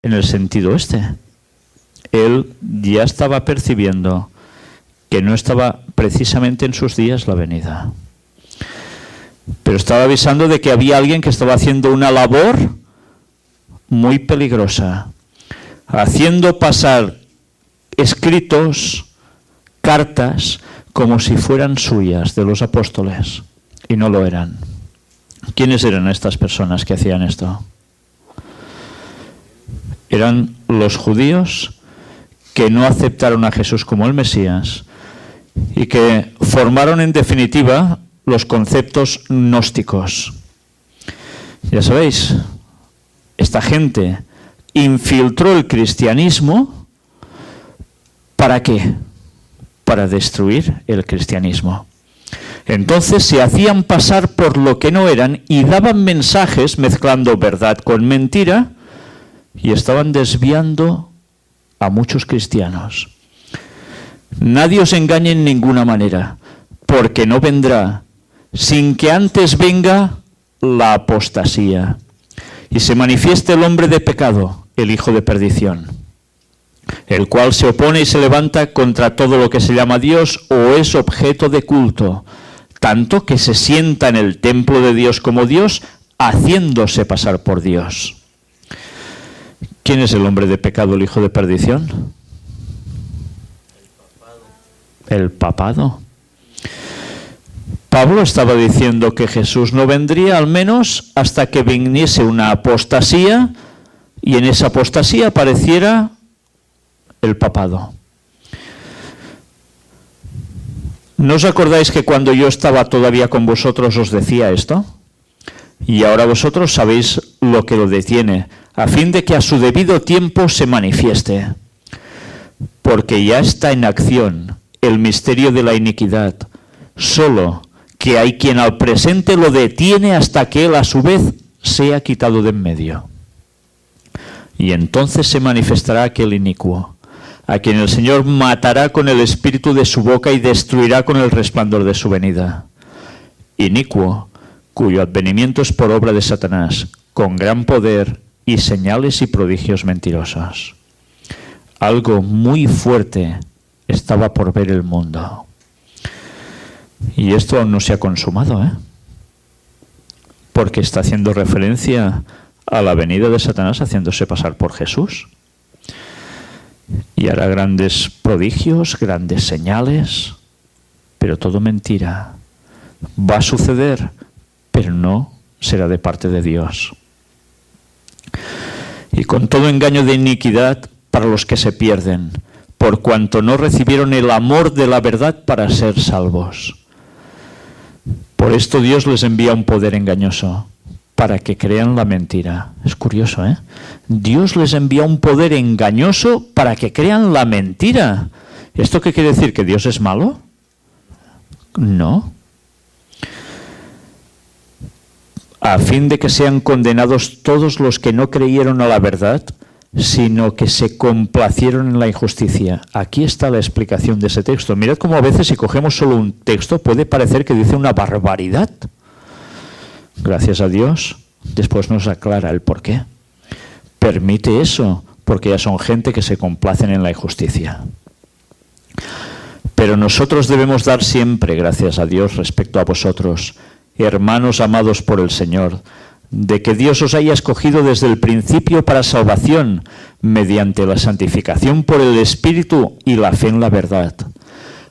en el sentido este. Él ya estaba percibiendo que no estaba precisamente en sus días la venida. Pero estaba avisando de que había alguien que estaba haciendo una labor muy peligrosa, haciendo pasar escritos, cartas, como si fueran suyas, de los apóstoles, y no lo eran. ¿Quiénes eran estas personas que hacían esto? Eran los judíos que no aceptaron a Jesús como el Mesías y que formaron en definitiva los conceptos gnósticos. Ya sabéis, esta gente infiltró el cristianismo. ¿Para qué? Para destruir el cristianismo. Entonces se hacían pasar por lo que no eran y daban mensajes mezclando verdad con mentira y estaban desviando a muchos cristianos. Nadie os engañe en ninguna manera, porque no vendrá sin que antes venga la apostasía y se manifieste el hombre de pecado, el hijo de perdición, el cual se opone y se levanta contra todo lo que se llama Dios o es objeto de culto, tanto que se sienta en el templo de Dios como Dios, haciéndose pasar por Dios. ¿Quién es el hombre de pecado, el hijo de perdición? El papado. Pablo estaba diciendo que Jesús no vendría al menos hasta que viniese una apostasía y en esa apostasía apareciera el papado. ¿No os acordáis que cuando yo estaba todavía con vosotros os decía esto? Y ahora vosotros sabéis lo que lo detiene, a fin de que a su debido tiempo se manifieste. Porque ya está en acción el misterio de la iniquidad, solo que hay quien al presente lo detiene hasta que él a su vez sea quitado de en medio. Y entonces se manifestará aquel inicuo, a quien el Señor matará con el espíritu de su boca y destruirá con el resplandor de su venida. Inicuo, cuyo advenimiento es por obra de Satanás, con gran poder y señales y prodigios mentirosos. Algo muy fuerte estaba por ver el mundo. Y esto aún no se ha consumado, porque está haciendo referencia a la venida de Satanás haciéndose pasar por Jesús. Y hará grandes prodigios, grandes señales, pero todo mentira. Va a suceder, pero no será de parte de Dios. Y con todo engaño de iniquidad para los que se pierden, por cuanto no recibieron el amor de la verdad para ser salvos. Por esto Dios les envía un poder engañoso, para que crean la mentira. Es curioso, Dios les envía un poder engañoso para que crean la mentira. ¿Esto qué quiere decir? ¿Que Dios es malo? No. A fin de que sean condenados todos los que no creyeron a la verdad, sino que se complacieron en la injusticia. Aquí está la explicación de ese texto. Mirad cómo a veces si cogemos solo un texto puede parecer que dice una barbaridad. Gracias a Dios, después nos aclara el por qué. Permite eso, porque ya son gente que se complacen en la injusticia. Pero nosotros debemos dar siempre gracias a Dios respecto a vosotros, hermanos amados por el Señor, de que Dios os haya escogido desde el principio para salvación, mediante la santificación por el Espíritu y la fe en la verdad,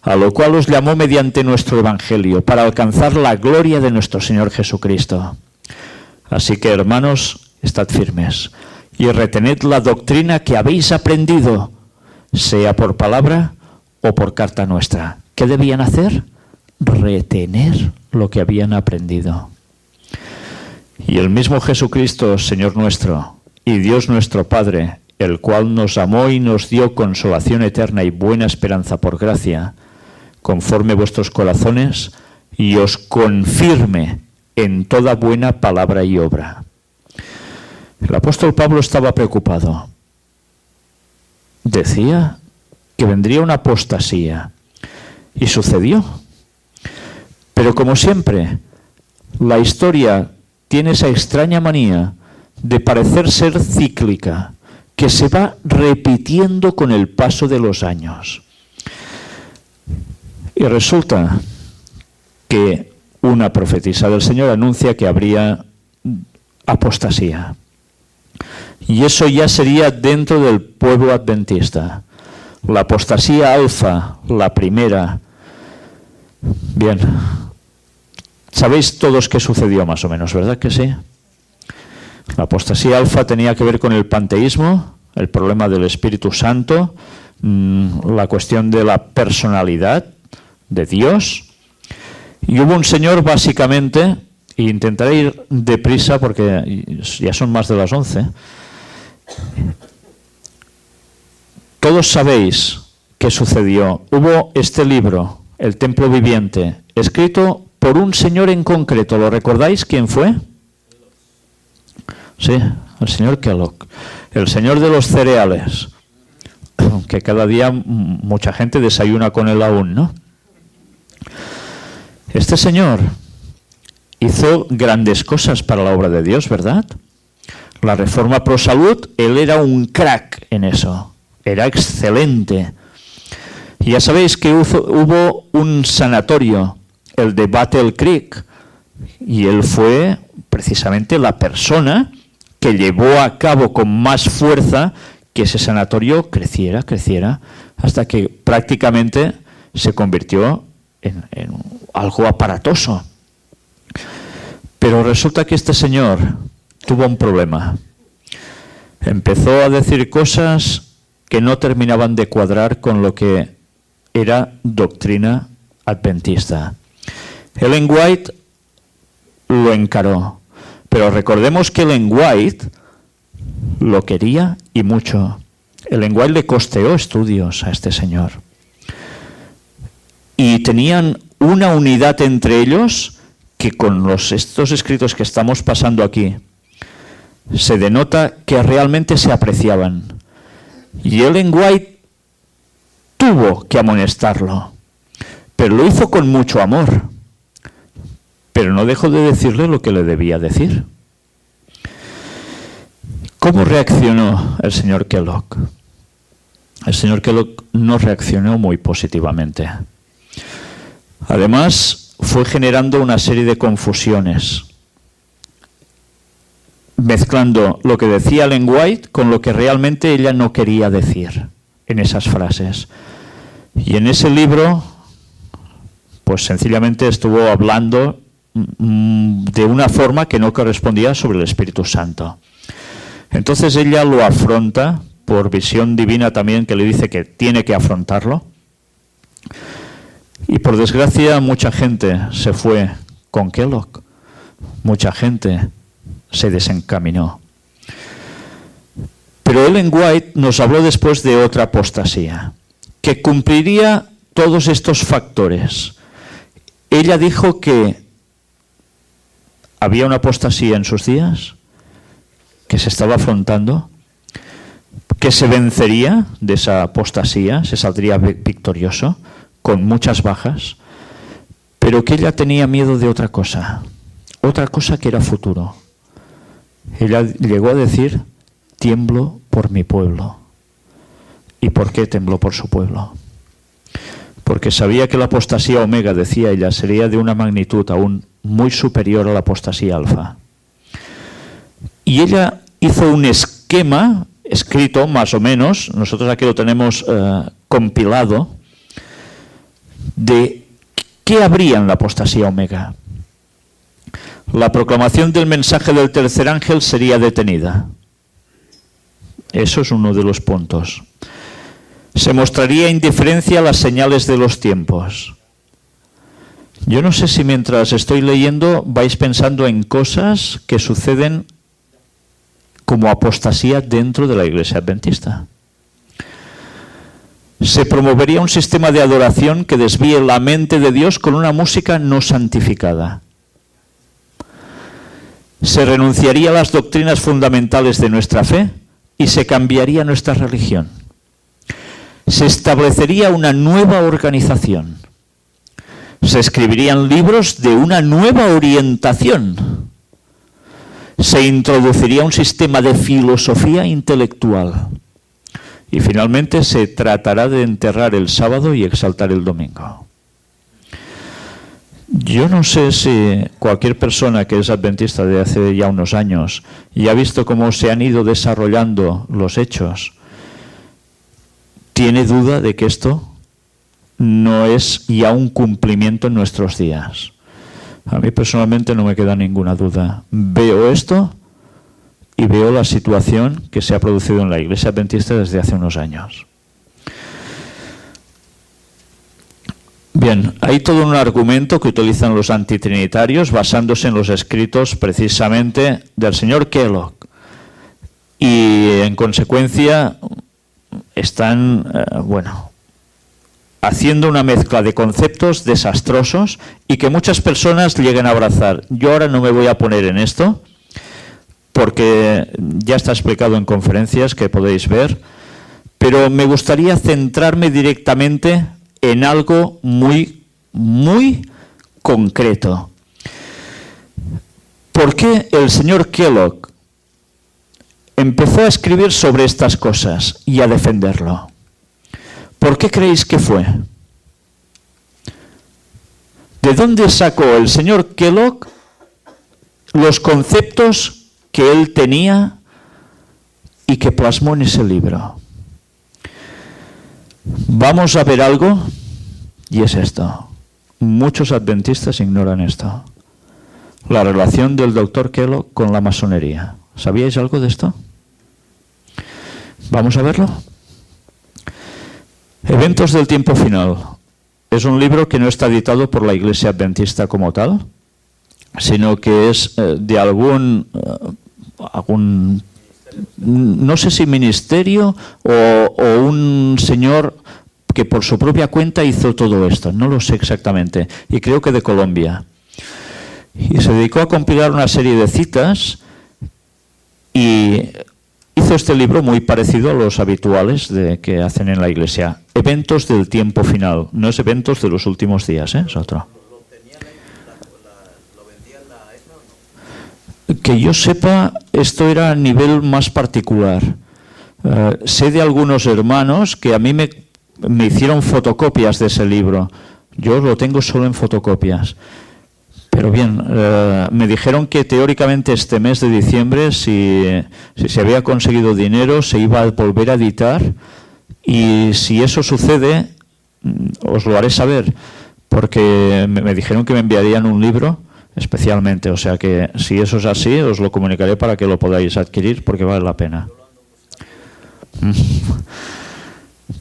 a lo cual os llamó mediante nuestro Evangelio, para alcanzar la gloria de nuestro Señor Jesucristo. Así que, hermanos, estad firmes, y retened la doctrina que habéis aprendido, sea por palabra o por carta nuestra. ¿Qué debían hacer? Retener lo que habían aprendido. Y el mismo Jesucristo, Señor nuestro, y Dios nuestro Padre, el cual nos amó y nos dio consolación eterna y buena esperanza por gracia, conforme vuestros corazones, y os confirme en toda buena palabra y obra. El apóstol Pablo estaba preocupado. Decía que vendría una apostasía, y sucedió. Pero como siempre, la historia tiene esa extraña manía de parecer ser cíclica, que se va repitiendo con el paso de los años. Y resulta que una profetisa del Señor anuncia que habría apostasía. Y eso ya sería dentro del pueblo adventista. La apostasía alfa, la primera. Bien, sabéis todos qué sucedió más o menos, ¿verdad que sí? La apostasía alfa tenía que ver con el panteísmo, el problema del Espíritu Santo, la cuestión de la personalidad de Dios. Y hubo un señor básicamente, e intentaré ir deprisa porque ya son más de las 11. Todos sabéis qué sucedió. Hubo este libro, El Templo Viviente, escrito por un señor en concreto. ¿Lo recordáis quién fue? Sí, el señor Kellogg, el señor de los cereales, que cada día mucha gente desayuna con él aún, ¿no? Este señor hizo grandes cosas para la obra de Dios, ¿verdad? La reforma pro salud, él era un crack en eso, era excelente. Y ya sabéis que hubo un sanatorio, el de Battle Creek, y él fue precisamente la persona que llevó a cabo con más fuerza que ese sanatorio creciera, hasta que prácticamente se convirtió en algo aparatoso. Pero resulta que este señor tuvo un problema. Empezó a decir cosas que no terminaban de cuadrar con lo que era doctrina adventista. Ellen White lo encaró. Pero recordemos que Ellen White lo quería y mucho. Ellen White le costeó estudios a este señor. Y tenían una unidad entre ellos que con estos escritos que estamos pasando aquí se denota que realmente se apreciaban. Y Ellen White tuvo que amonestarlo, pero lo hizo con mucho amor. Pero no dejó de decirle lo que le debía decir. ¿Cómo reaccionó el señor Kellogg? El señor Kellogg no reaccionó muy positivamente. Además, fue generando una serie de confusiones, mezclando lo que decía Ellen White con lo que realmente ella no quería decir en esas frases. Y en ese libro, pues sencillamente estuvo hablando de una forma que no correspondía sobre el Espíritu Santo. Entonces ella lo afronta por visión divina también, que le dice que tiene que afrontarlo. Y por desgracia mucha gente se fue con Kellogg, mucha gente se desencaminó. Pero Ellen White nos habló después de otra apostasía, que cumpliría todos estos factores. Ella dijo que había una apostasía en sus días, que se estaba afrontando, que se vencería de esa apostasía, se saldría victorioso, con muchas bajas, pero que ella tenía miedo de otra cosa que era futuro. Ella llegó a decir, tiemblo por mi pueblo. ¿Y por qué tembló por su pueblo? Porque sabía que la apostasía omega, decía ella, sería de una magnitud aún muy superior a la apostasía alfa. Y ella hizo un esquema escrito, más o menos, nosotros aquí lo tenemos compilado, de qué habría en la apostasía omega. La proclamación del mensaje del tercer ángel sería detenida. Eso es uno de los puntos. Se mostraría indiferencia a las señales de los tiempos. Yo no sé si mientras estoy leyendo vais pensando en cosas que suceden como apostasía dentro de la Iglesia Adventista. Se promovería un sistema de adoración que desvíe la mente de Dios con una música no santificada. Se renunciaría a las doctrinas fundamentales de nuestra fe y se cambiaría nuestra religión. Se establecería una nueva organización. Se escribirían libros de una nueva orientación. se introduciría un sistema de filosofía intelectual. Y finalmente se tratará de enterrar el sábado y exaltar el domingo. Yo no sé si cualquier persona que es adventista de hace ya unos años y ha visto cómo se han ido desarrollando los hechos, tiene duda de que esto no es ya un cumplimiento en nuestros días. A mí personalmente no me queda ninguna duda. Veo esto y veo la situación que se ha producido en la Iglesia Adventista desde hace unos años. Bien, hay todo un argumento que utilizan los antitrinitarios basándose en los escritos precisamente del señor Kellogg. Y en consecuencia están, haciendo una mezcla de conceptos desastrosos y que muchas personas lleguen a abrazar. Yo ahora no me voy a poner en esto, porque ya está explicado en conferencias que podéis ver, pero me gustaría centrarme directamente en algo muy, muy concreto. ¿Por qué el señor Kellogg empezó a escribir sobre estas cosas y a defenderlo? ¿Por qué creéis que fue? ¿De dónde sacó el señor Kellogg los conceptos que él tenía y que plasmó en ese libro? Vamos a ver algo, y es esto. Muchos adventistas ignoran esto. La relación del doctor Kellogg con la masonería. ¿Sabíais algo de esto? Vamos a verlo. Eventos del tiempo final. Es un libro que no está editado por la Iglesia Adventista como tal, sino que es de algún no sé si ministerio o un señor que por su propia cuenta hizo todo esto, no lo sé exactamente, y creo que de Colombia. Y se dedicó a compilar una serie de citas y hizo este libro muy parecido a los habituales que hacen en la Iglesia. Eventos del tiempo final, no es eventos de los últimos días, es otro. Que yo sepa, esto era a nivel más particular. Sé de algunos hermanos que a mí me hicieron fotocopias de ese libro. Yo lo tengo solo en fotocopias. Pero bien, me dijeron que teóricamente este mes de diciembre, si se había conseguido dinero, se iba a volver a editar. Y si eso sucede, os lo haré saber, porque me dijeron que me enviarían un libro especialmente, o sea que si eso es así, os lo comunicaré para que lo podáis adquirir, porque vale la pena.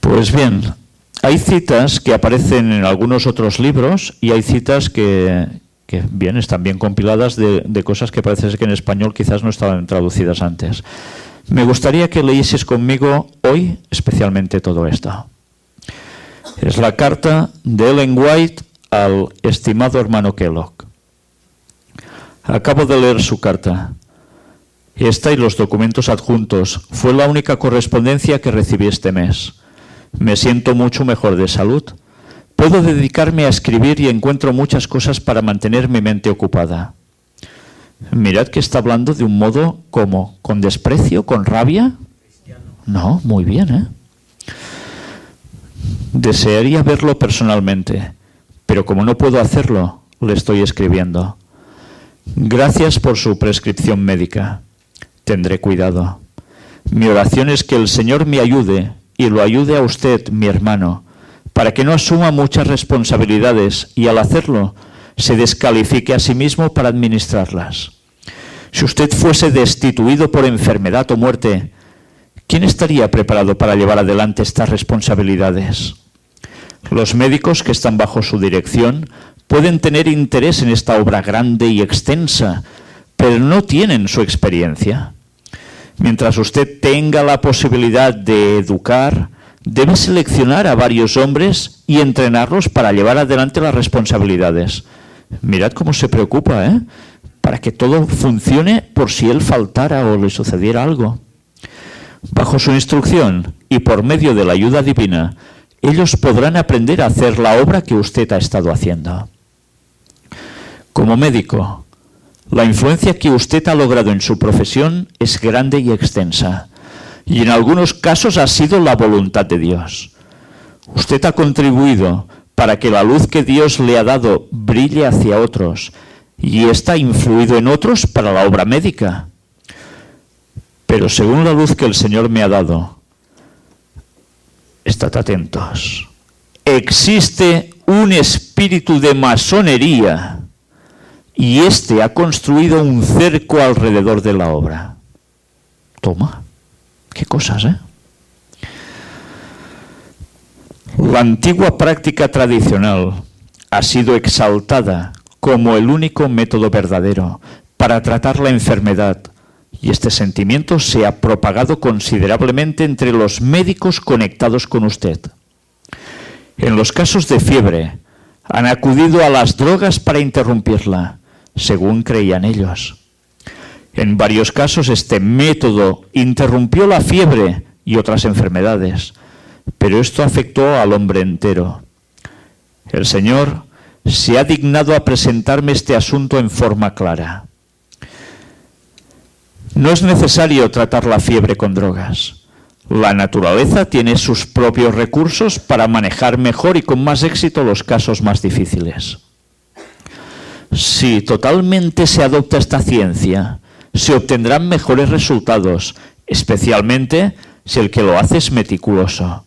Pues bien, hay citas que aparecen en algunos otros libros y hay citas que bien, están bien compiladas de cosas que parece ser que en español quizás no estaban traducidas antes. Me gustaría que leyeseis conmigo hoy especialmente todo esto. Es la carta de Ellen White al estimado hermano Kellogg. Acabo de leer su carta. Esta y los documentos adjuntos fue la única correspondencia que recibí este mes. Me siento mucho mejor de salud. Puedo dedicarme a escribir y encuentro muchas cosas para mantener mi mente ocupada. Mirad que está hablando de un modo como, ¿con desprecio, con rabia? No, muy bien, ¿eh? Desearía verlo personalmente, pero como no puedo hacerlo, le estoy escribiendo. Gracias por su prescripción médica. Tendré cuidado. Mi oración es que el Señor me ayude y lo ayude a usted, mi hermano, para que no asuma muchas responsabilidades y al hacerlo se descalifique a sí mismo para administrarlas. Si usted fuese destituido por enfermedad o muerte, ¿quién estaría preparado para llevar adelante estas responsabilidades? Los médicos que están bajo su dirección pueden tener interés en esta obra grande y extensa, pero no tienen su experiencia. Mientras usted tenga la posibilidad de educar, debe seleccionar a varios hombres y entrenarlos para llevar adelante las responsabilidades. Mirad cómo se preocupa, ¿eh? Para que todo funcione por si él faltara o le sucediera algo. Bajo su instrucción y por medio de la ayuda divina, ellos podrán aprender a hacer la obra que usted ha estado haciendo. Como médico, La influencia que usted ha logrado en su profesión es grande y extensa, y en algunos casos ha sido la voluntad de Dios. Usted ha contribuido para que la luz que Dios le ha dado brille hacia otros, y ésta ha influido en otros para la obra médica. Pero según la luz que el Señor me ha dado, estad atentos, existe un espíritu de masonería y éste ha construido un cerco alrededor de la obra. Toma, qué cosas, ¿eh? La antigua práctica tradicional ha sido exaltada como el único método verdadero para tratar la enfermedad, y este sentimiento se ha propagado considerablemente entre los médicos conectados con usted. En los casos de fiebre, han acudido a las drogas para interrumpirla, según creían ellos. En varios casos este método interrumpió la fiebre y otras enfermedades, pero esto afectó al hombre entero. El Señor se ha dignado a presentarme este asunto en forma clara. No es necesario tratar la fiebre con drogas. La naturaleza tiene sus propios recursos para manejar mejor y con más éxito los casos más difíciles. Si totalmente se adopta esta ciencia, se obtendrán mejores resultados, especialmente si el que lo hace es meticuloso.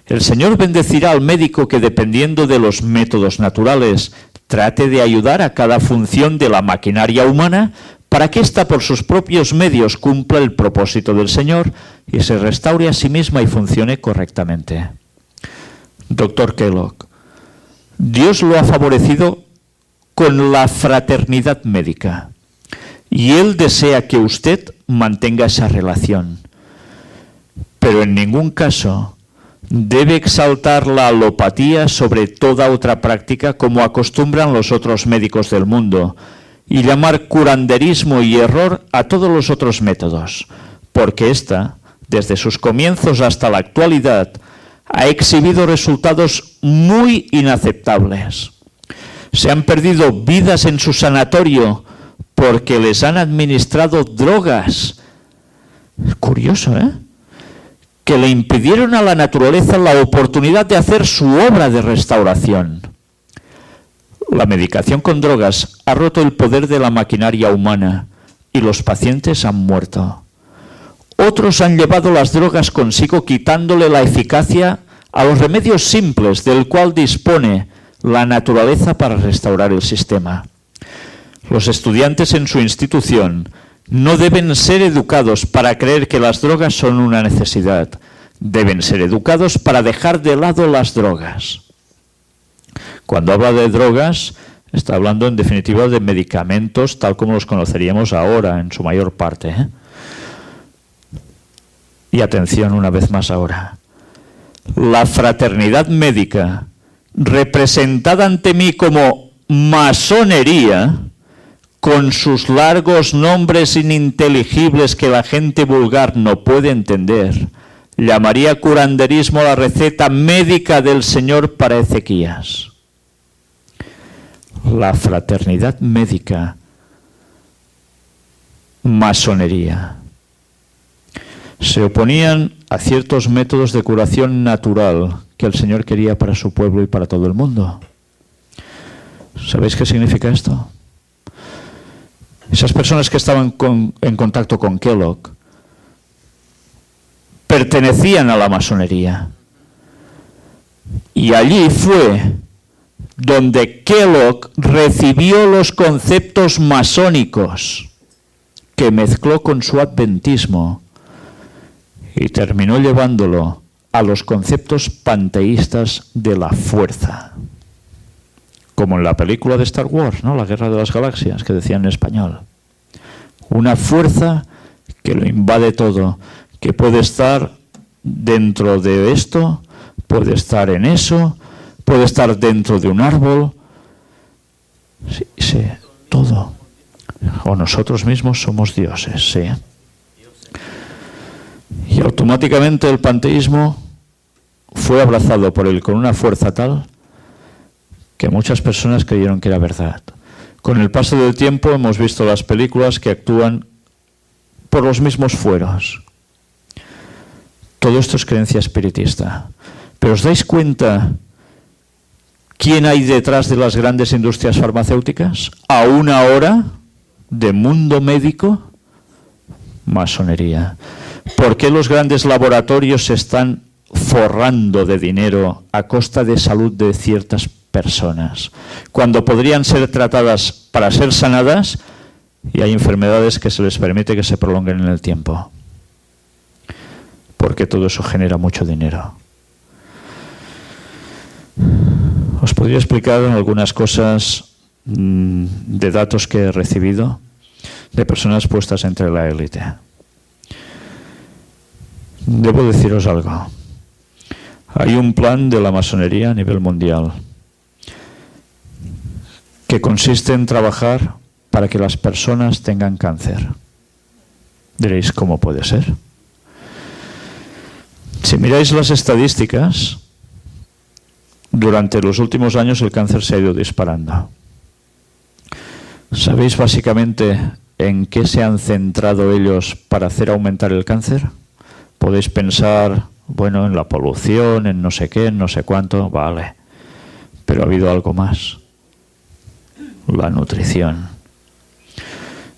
El Señor bendecirá al médico que, dependiendo de los métodos naturales, trate de ayudar a cada función de la maquinaria humana para que ésta por sus propios medios cumpla el propósito del Señor y se restaure a sí misma y funcione correctamente. Dr. Kellogg, Dios lo ha favorecido con la fraternidad médica y Él desea que usted mantenga esa relación. Pero en ningún caso debe exaltar la alopatía sobre toda otra práctica como acostumbran los otros médicos del mundo y llamar curanderismo y error a todos los otros métodos, porque ésta, desde sus comienzos hasta la actualidad, ha exhibido resultados muy inaceptables. Se han perdido vidas en su sanatorio porque les han administrado drogas. Es curioso, ¿eh? Que le impidieron a la naturaleza la oportunidad de hacer su obra de restauración. La medicación con drogas ha roto el poder de la maquinaria humana y los pacientes han muerto. Otros han llevado las drogas consigo quitándole la eficacia a los remedios simples del cual dispone la naturaleza para restaurar el sistema. Los estudiantes en su institución no deben ser educados para creer que las drogas son una necesidad. Deben ser educados para dejar de lado las drogas. Cuando habla de drogas, está hablando en definitiva de medicamentos tal como los conoceríamos ahora, en su mayor parte, ¿eh? Y atención una vez más ahora. La fraternidad médica, representada ante mí como masonería, con sus largos nombres ininteligibles que la gente vulgar no puede entender, llamaría curanderismo la receta médica del Señor para Ezequías. La fraternidad médica, masonería. Se oponían a ciertos métodos de curación natural que el Señor quería para su pueblo y para todo el mundo. ¿Sabéis qué significa esto? Esas personas que estaban en contacto con Kellogg pertenecían a la masonería. Y allí fue donde Kellogg recibió los conceptos masónicos que mezcló con su adventismo y terminó llevándolo a los conceptos panteístas de la fuerza. Como en la película de Star Wars, ¿no? La Guerra de las Galaxias, que decían en español. Una fuerza que lo invade todo, que puede estar dentro de esto, puede estar en eso, puede estar dentro de un árbol. Sí, sí, todo. O nosotros mismos somos dioses, sí. Y automáticamente el panteísmo fue abrazado por él con una fuerza tal que muchas personas creyeron que era verdad. Con el paso del tiempo hemos visto las películas que actúan por los mismos fueros. Todo esto es creencia espiritista. Pero ¿os dais cuenta quién hay detrás de las grandes industrias farmacéuticas? A una hora de mundo médico, masonería. ¿Por qué los grandes laboratorios se están forrando de dinero a costa de salud de ciertas personas, cuando podrían ser tratadas para ser sanadas y hay enfermedades que se les permite que se prolonguen en el tiempo? Porque todo eso genera mucho dinero. Os podría explicar algunas cosas de datos que he recibido de personas puestas entre la élite. Debo deciros algo. Hay un plan de la masonería a nivel mundial que consiste en trabajar para que las personas tengan cáncer. Diréis, ¿cómo puede ser? Si miráis las estadísticas, durante los últimos años el cáncer se ha ido disparando. ¿Sabéis básicamente en qué se han centrado ellos para hacer aumentar el cáncer? Podéis pensar, bueno, en la polución, en no sé qué, en no sé cuánto, vale. Pero ha habido algo más. La nutrición.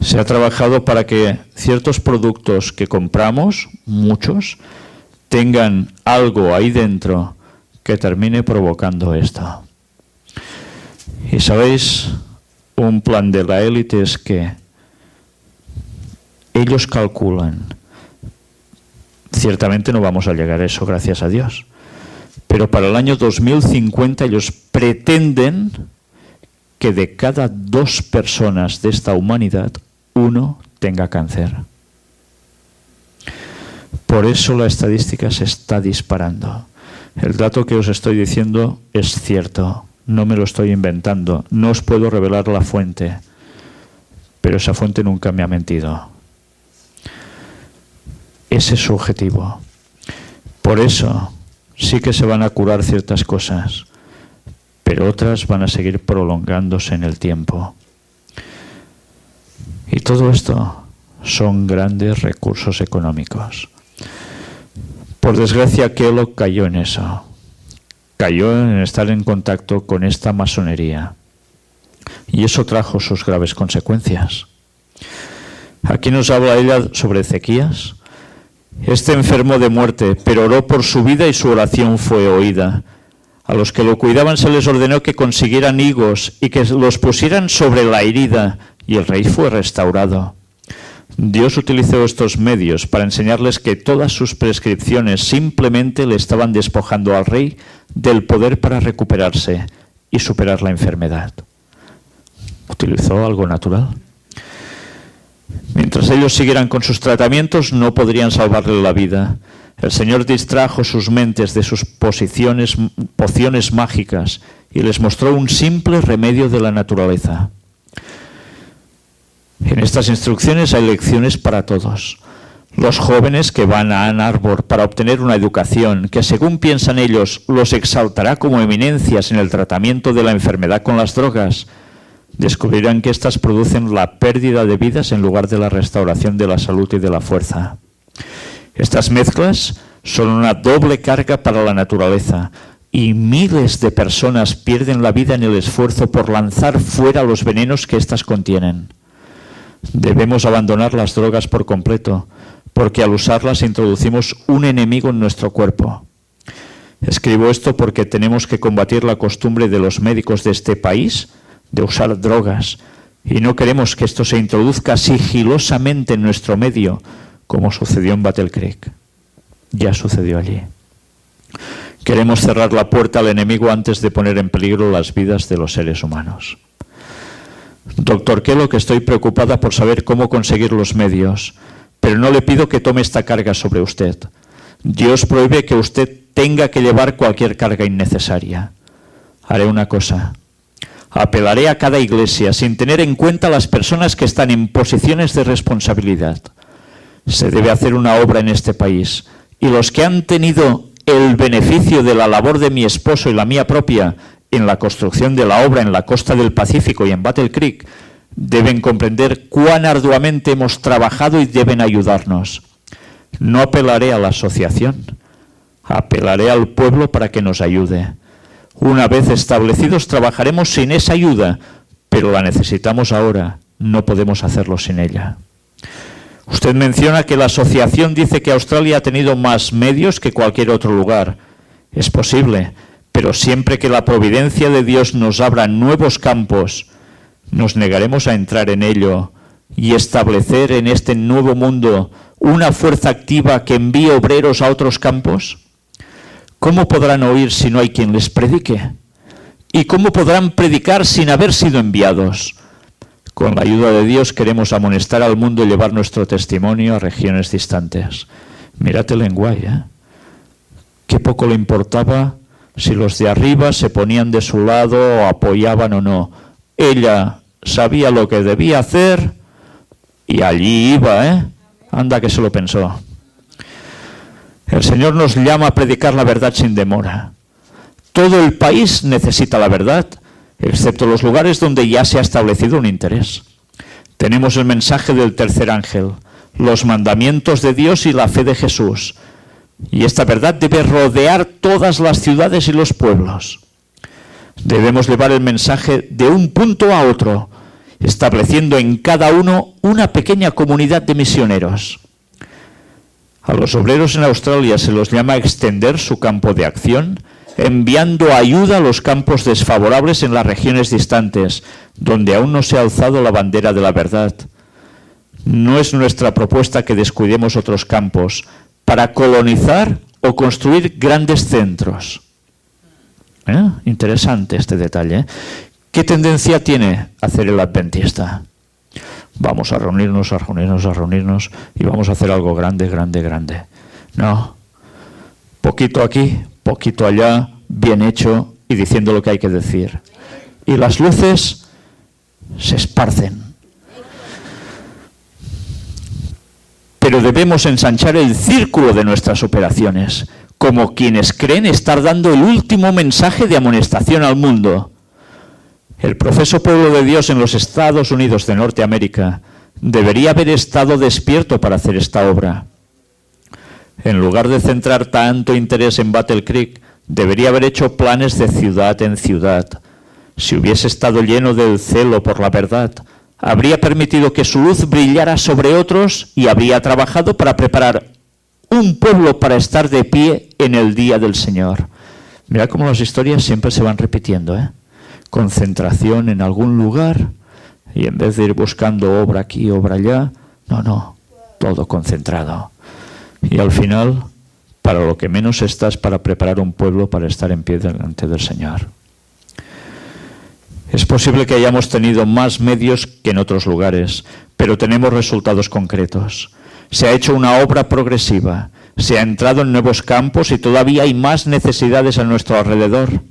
Se ha trabajado para que ciertos productos que compramos, muchos, tengan algo ahí dentro que termine provocando esto. Y sabéis, un plan de la élite es que ellos calculan, ciertamente no vamos a llegar a eso, gracias a Dios, pero para el año 2050 ellos pretenden que de cada 2 personas de esta humanidad, 1 tenga cáncer. Por eso la estadística se está disparando. El dato que os estoy diciendo es cierto, no me lo estoy inventando, no os puedo revelar la fuente, pero esa fuente nunca me ha mentido. Ese es su objetivo. Por eso sí que se van a curar ciertas cosas, pero otras van a seguir prolongándose en el tiempo. Y todo esto son grandes recursos económicos. Por desgracia, Kellogg cayó en eso. Cayó en estar en contacto con esta masonería. Y eso trajo sus graves consecuencias. Aquí nos habla ella sobre Ezequías. Este enfermó de muerte, pero oró por su vida y su oración fue oída. A los que lo cuidaban se les ordenó que consiguieran higos y que los pusieran sobre la herida, y el rey fue restaurado. Dios utilizó estos medios para enseñarles que todas sus prescripciones simplemente le estaban despojando al rey del poder para recuperarse y superar la enfermedad. Utilizó algo natural. Mientras ellos siguieran con sus tratamientos, no podrían salvarle la vida. El Señor distrajo sus mentes de sus pociones mágicas y les mostró un simple remedio de la naturaleza. En estas instrucciones hay lecciones para todos. Los jóvenes que van a Ann Arbor para obtener una educación que, según piensan ellos, los exaltará como eminencias en el tratamiento de la enfermedad con las drogas, descubrirán que éstas producen la pérdida de vidas en lugar de la restauración de la salud y de la fuerza. Estas mezclas son una doble carga para la naturaleza y miles de personas pierden la vida en el esfuerzo por lanzar fuera los venenos que éstas contienen. Debemos abandonar las drogas por completo, porque al usarlas introducimos un enemigo en nuestro cuerpo. Escribo esto porque tenemos que combatir la costumbre de los médicos de este país de usar drogas, y no queremos que esto se introduzca sigilosamente en nuestro medio, como sucedió en Battle Creek. Ya sucedió allí. Queremos cerrar la puerta al enemigo antes de poner en peligro las vidas de los seres humanos. Doctor Kellogg, estoy preocupada por saber cómo conseguir los medios, pero no le pido que tome esta carga sobre usted. Dios prohíbe que usted tenga que llevar cualquier carga innecesaria. Haré una cosa. Apelaré a cada iglesia sin tener en cuenta las personas que están en posiciones de responsabilidad. Se debe hacer una obra en este país y los que han tenido el beneficio de la labor de mi esposo y la mía propia en la construcción de la obra en la costa del Pacífico y en Battle Creek deben comprender cuán arduamente hemos trabajado y deben ayudarnos. No apelaré a la asociación, apelaré al pueblo para que nos ayude. Una vez establecidos trabajaremos sin esa ayuda, pero la necesitamos ahora, no podemos hacerlo sin ella. Usted menciona que la asociación dice que Australia ha tenido más medios que cualquier otro lugar. Es posible, pero siempre que la providencia de Dios nos abra nuevos campos, ¿nos negaremos a entrar en ello y establecer en este nuevo mundo una fuerza activa que envíe obreros a otros campos? ¿Cómo podrán oír si no hay quien les predique? ¿Y cómo podrán predicar sin haber sido enviados? Con la ayuda de Dios queremos amonestar al mundo y llevar nuestro testimonio a regiones distantes. Mírate el lenguaje, ¿eh? Qué poco le importaba si los de arriba se ponían de su lado o apoyaban o no. Ella sabía lo que debía hacer y allí iba, ¿eh? Anda que se lo pensó. El Señor nos llama a predicar la verdad sin demora. Todo el país necesita la verdad, excepto los lugares donde ya se ha establecido un interés. Tenemos el mensaje del tercer ángel, los mandamientos de Dios y la fe de Jesús. Y esta verdad debe rodear todas las ciudades y los pueblos. Debemos llevar el mensaje de un punto a otro, estableciendo en cada uno una pequeña comunidad de misioneros. A los obreros en Australia se los llama a extender su campo de acción, enviando ayuda a los campos desfavorables en las regiones distantes, donde aún no se ha alzado la bandera de la verdad. No es nuestra propuesta que descuidemos otros campos para colonizar o construir grandes centros. Interesante este detalle. ¿Qué tendencia tiene hacer el adventista? Vamos a reunirnos y vamos a hacer algo grande, grande, grande. No, poquito aquí, poquito allá, bien hecho y diciendo lo que hay que decir. Y las luces se esparcen. Pero debemos ensanchar el círculo de nuestras operaciones, como quienes creen estar dando el último mensaje de amonestación al mundo. El profeso pueblo de Dios en los Estados Unidos de Norteamérica debería haber estado despierto para hacer esta obra. En lugar de centrar tanto interés en Battle Creek, debería haber hecho planes de ciudad en ciudad. Si hubiese estado lleno del celo por la verdad, habría permitido que su luz brillara sobre otros y habría trabajado para preparar un pueblo para estar de pie en el día del Señor. Mira cómo las historias siempre se van repitiendo, ¿eh? Concentración en algún lugar y en vez de ir buscando obra aquí, obra allá, no, todo concentrado. Y al final, para lo que menos estás para preparar un pueblo para estar en pie delante del Señor. Es posible que hayamos tenido más medios que en otros lugares, pero tenemos resultados concretos. Se ha hecho una obra progresiva, se ha entrado en nuevos campos y todavía hay más necesidades a nuestro alrededor.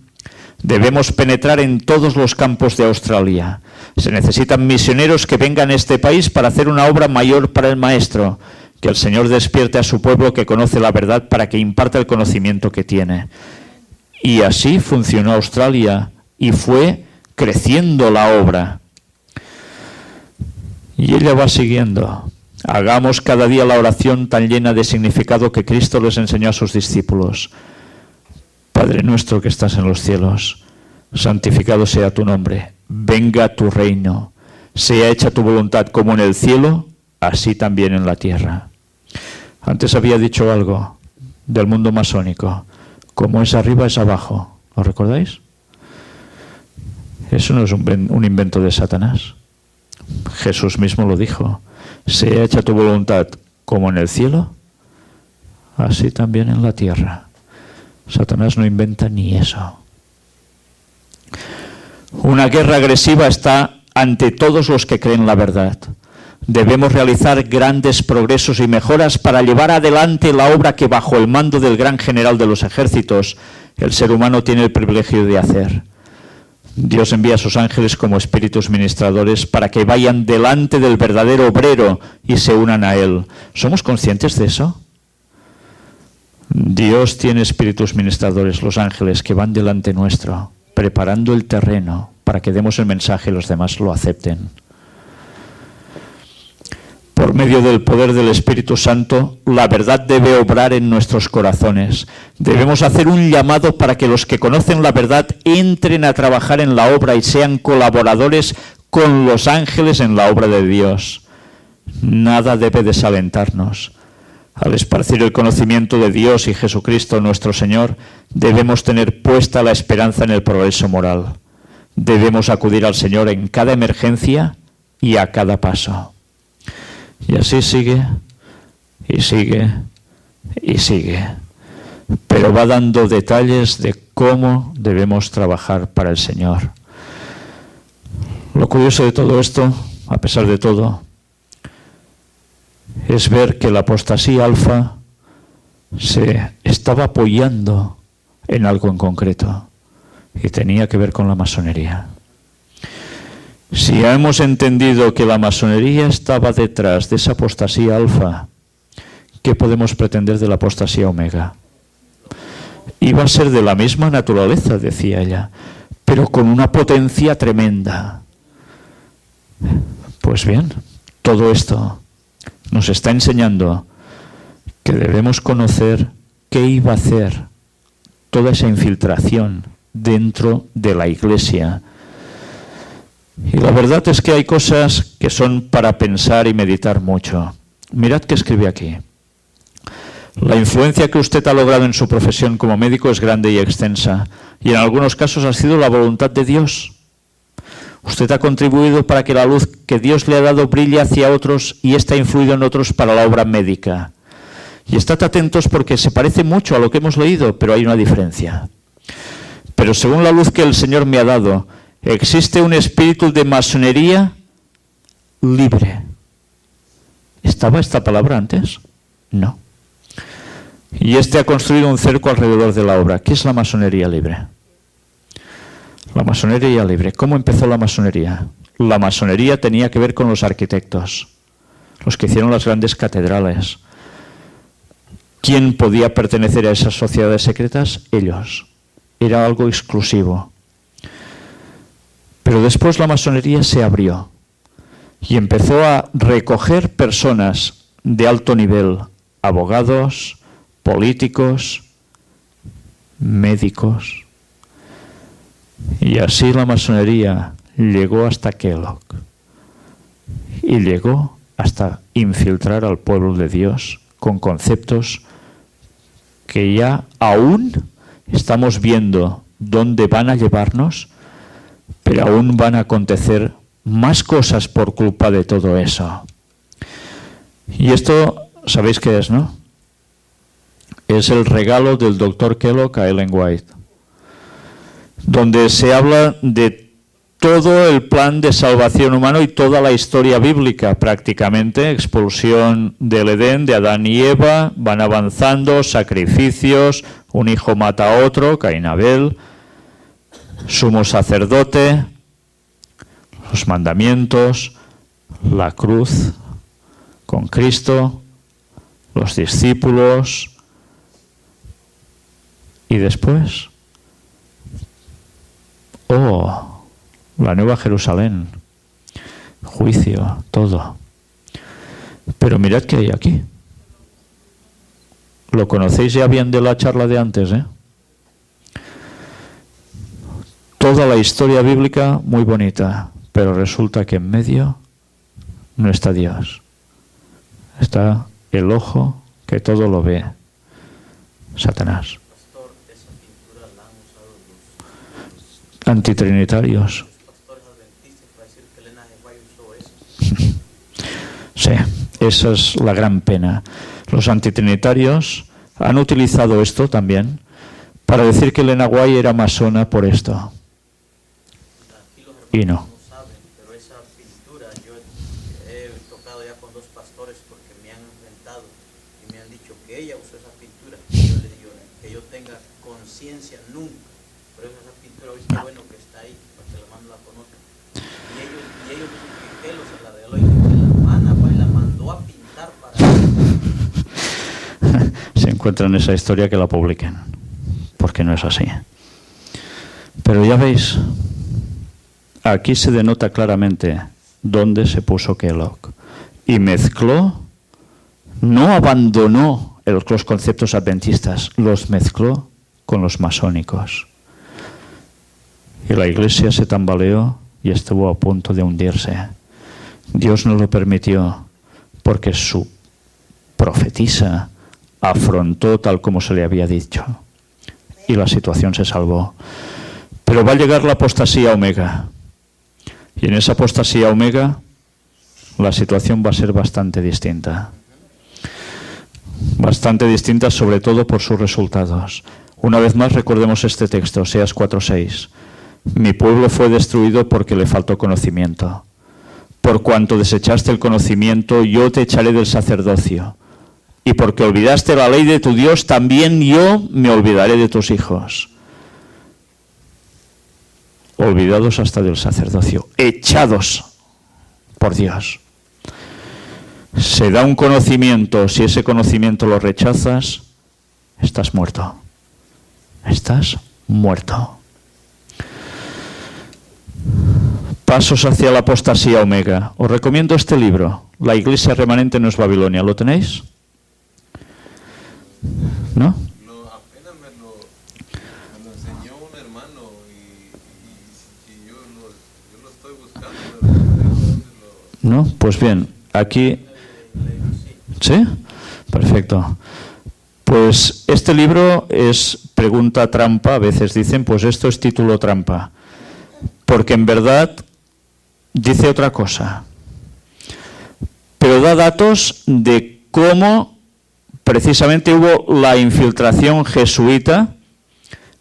Debemos penetrar en todos los campos de Australia. Se necesitan misioneros que vengan a este país para hacer una obra mayor para el Maestro. Que el Señor despierte a su pueblo que conoce la verdad para que imparta el conocimiento que tiene. Y así funcionó Australia y fue creciendo la obra. Y ella va siguiendo. Hagamos cada día la oración tan llena de significado que Cristo les enseñó a sus discípulos. Padre nuestro que estás en los cielos, santificado sea tu nombre, venga tu reino, sea hecha tu voluntad como en el cielo, así también en la tierra. Antes había dicho algo del mundo masónico, como es arriba es abajo, ¿lo recordáis? Eso no es un invento de Satanás. Jesús mismo lo dijo, sea hecha tu voluntad como en el cielo, así también en la tierra. Satanás no inventa ni eso. Una guerra agresiva está ante todos los que creen la verdad. Debemos realizar grandes progresos y mejoras para llevar adelante la obra que bajo el mando del gran general de los ejércitos el ser humano tiene el privilegio de hacer. Dios envía a sus ángeles como espíritus ministradores para que vayan delante del verdadero obrero y se unan a él. ¿Somos conscientes de eso? Dios tiene espíritus ministradores, los ángeles, que van delante nuestro preparando el terreno para que demos el mensaje y los demás lo acepten. Por medio del poder del Espíritu Santo, la verdad debe obrar en nuestros corazones. Debemos hacer un llamado para que los que conocen la verdad entren a trabajar en la obra y sean colaboradores con los ángeles en la obra de Dios. Nada debe desalentarnos. Al esparcir el conocimiento de Dios y Jesucristo nuestro Señor, debemos tener puesta la esperanza en el progreso moral. Debemos acudir al Señor en cada emergencia y a cada paso. Y así sigue, y sigue, y sigue. Pero va dando detalles de cómo debemos trabajar para el Señor. Lo curioso de todo esto, a pesar de todo, es ver que la apostasía alfa se estaba apoyando en algo en concreto y tenía que ver con la masonería. Si ya hemos entendido que la masonería estaba detrás de esa apostasía alfa, ¿qué podemos pretender de la apostasía omega? Iba a ser de la misma naturaleza, decía ella, pero con una potencia tremenda. Pues bien, todo esto nos está enseñando que debemos conocer qué iba a hacer toda esa infiltración dentro de la Iglesia. Y la verdad es que hay cosas que son para pensar y meditar mucho. Mirad qué escribe aquí. La influencia que usted ha logrado en su profesión como médico es grande y extensa, y en algunos casos ha sido la voluntad de Dios. Usted ha contribuido para que la luz que Dios le ha dado brille hacia otros y ésta ha influido en otros para la obra médica. Y estad atentos porque se parece mucho a lo que hemos leído, pero hay una diferencia. Pero según la luz que el Señor me ha dado, existe un espíritu de masonería libre. ¿Estaba esta palabra antes? No. Y este ha construido un cerco alrededor de la obra. ¿Qué es la masonería libre? La masonería libre. ¿Cómo empezó la masonería? La masonería tenía que ver con los arquitectos, los que hicieron las grandes catedrales. ¿Quién podía pertenecer a esas sociedades secretas? Ellos. Era algo exclusivo. Pero después la masonería se abrió y empezó a recoger personas de alto nivel, abogados, políticos, médicos. Y así la masonería llegó hasta Kellogg y llegó hasta infiltrar al pueblo de Dios con conceptos que ya aún estamos viendo dónde van a llevarnos, pero aún van a acontecer más cosas por culpa de todo eso. Y esto, ¿sabéis qué es, no? Es el regalo del Dr. Kellogg a Ellen White, donde se habla de todo el plan de salvación humano y toda la historia bíblica prácticamente, expulsión del Edén, de Adán y Eva, van avanzando, sacrificios, un hijo mata a otro, Caín Abel, sumo sacerdote, los mandamientos, la cruz con Cristo, los discípulos y después, la Nueva Jerusalén, juicio, todo. Pero mirad qué hay aquí. Lo conocéis ya bien de la charla de antes, ¿eh? Toda la historia bíblica muy bonita, pero resulta que en medio no está Dios. Está el ojo que todo lo ve, Satanás. Pastor, esa pintura la han usado los Antitrinitarios. pastores adventistas para decir que Elena de White usó eso. Sí, esa es la gran pena. Los antitrinitarios han utilizado esto también para decir que Elena White era masona por esto. Aquí los Y hermanos no. no saben, pero esa pintura yo he tocado ya con dos pastores porque me han enfrentado y me han dicho que ella usó esa pintura. Y yo le digo que yo tenga conciencia nunca. Pero esa pintura hoy está bueno que está ahí para que la hermana la conozca. Y ellos dicen que Kellogg se la regaló y que la hermana White la mandó a pintar para Se encuentran esa historia, que la publiquen, porque no es así. Pero ya veis, aquí se denota claramente dónde se puso Kellogg. Y mezcló, no abandonó los conceptos adventistas, los mezcló con los masónicos. Y la iglesia se tambaleó y estuvo a punto de hundirse. Dios no lo permitió porque su profetisa afrontó tal como se le había dicho. Y la situación se salvó. Pero va a llegar la apostasía omega. Y en esa apostasía omega la situación va a ser bastante distinta. Bastante distinta, sobre todo por sus resultados. Una vez más recordemos este texto, Oseas 4:6. Mi pueblo fue destruido porque le faltó conocimiento. Por cuanto desechaste el conocimiento, yo te echaré del sacerdocio. Y porque olvidaste la ley de tu Dios, también yo me olvidaré de tus hijos. Olvidados hasta del sacerdocio, echados por Dios. Se da un conocimiento, si ese conocimiento lo rechazas, estás muerto. Estás muerto. Pasos hacia la apostasía omega. Os recomiendo este libro, La Iglesia Remanente no es Babilonia. ¿Lo tenéis? ¿No? Apenas me lo enseñó un hermano y yo lo estoy buscando. ¿No? Pues bien, aquí... ¿Sí? Perfecto. Pues este libro es pregunta trampa, a veces dicen, pues esto es título trampa. Porque en verdad dice otra cosa. Pero da datos de cómo precisamente hubo la infiltración jesuita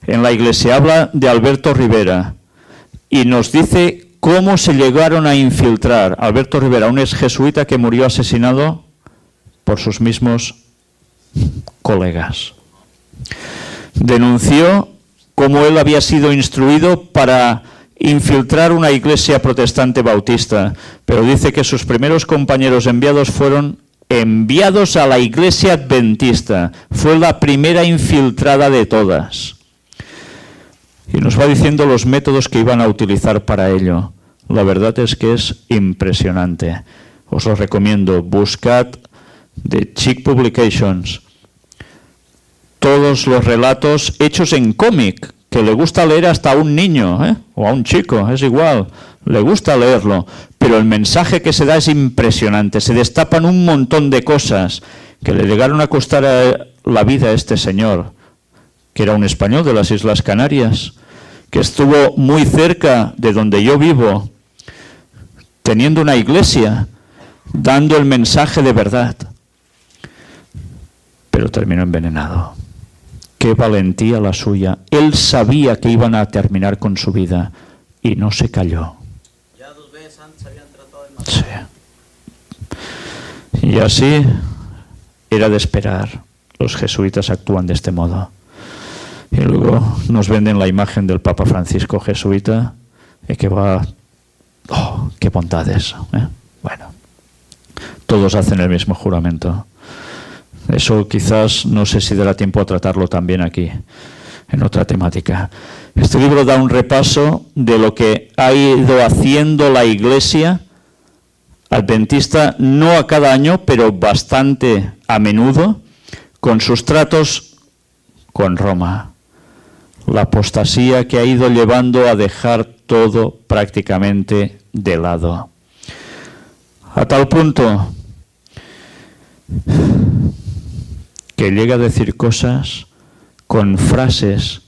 en la iglesia. Habla de Alberto Rivera y nos dice cómo se llegaron a infiltrar. Alberto Rivera, un ex jesuita que murió asesinado por sus mismos colegas. Denunció cómo él había sido instruido para infiltrar una iglesia protestante bautista, pero dice que sus primeros compañeros enviados fueron enviados a la iglesia adventista. Fue la primera infiltrada de todas. Y nos va diciendo los métodos que iban a utilizar para ello. La verdad es que es impresionante. Os lo recomiendo. Buscad de Chick Publications todos los relatos hechos en cómic, que le gusta leer hasta a un niño, o a un chico, es igual, le gusta leerlo, pero el mensaje que se da es impresionante. Se destapan un montón de cosas que le llegaron a costar la vida a este señor, que era un español de las Islas Canarias, que estuvo muy cerca de donde yo vivo, teniendo una iglesia, dando el mensaje de verdad, pero terminó envenenado. Qué valentía la suya. Él sabía que iban a terminar con su vida y no se calló. Ya 2 veces antes habían tratado de matar. Sí. Y así era de esperar. Los jesuitas actúan de este modo. Y luego nos venden la imagen del Papa Francisco jesuita y que va... ¡Oh, qué bondades! Bueno, todos hacen el mismo juramento. Eso quizás, no sé si dará tiempo a tratarlo también aquí, en otra temática. Este libro da un repaso de lo que ha ido haciendo la Iglesia adventista, no a cada año, pero bastante a menudo, con sus tratos con Roma. La apostasía que ha ido llevando a dejar todo prácticamente de lado. A tal punto que llega a decir cosas con frases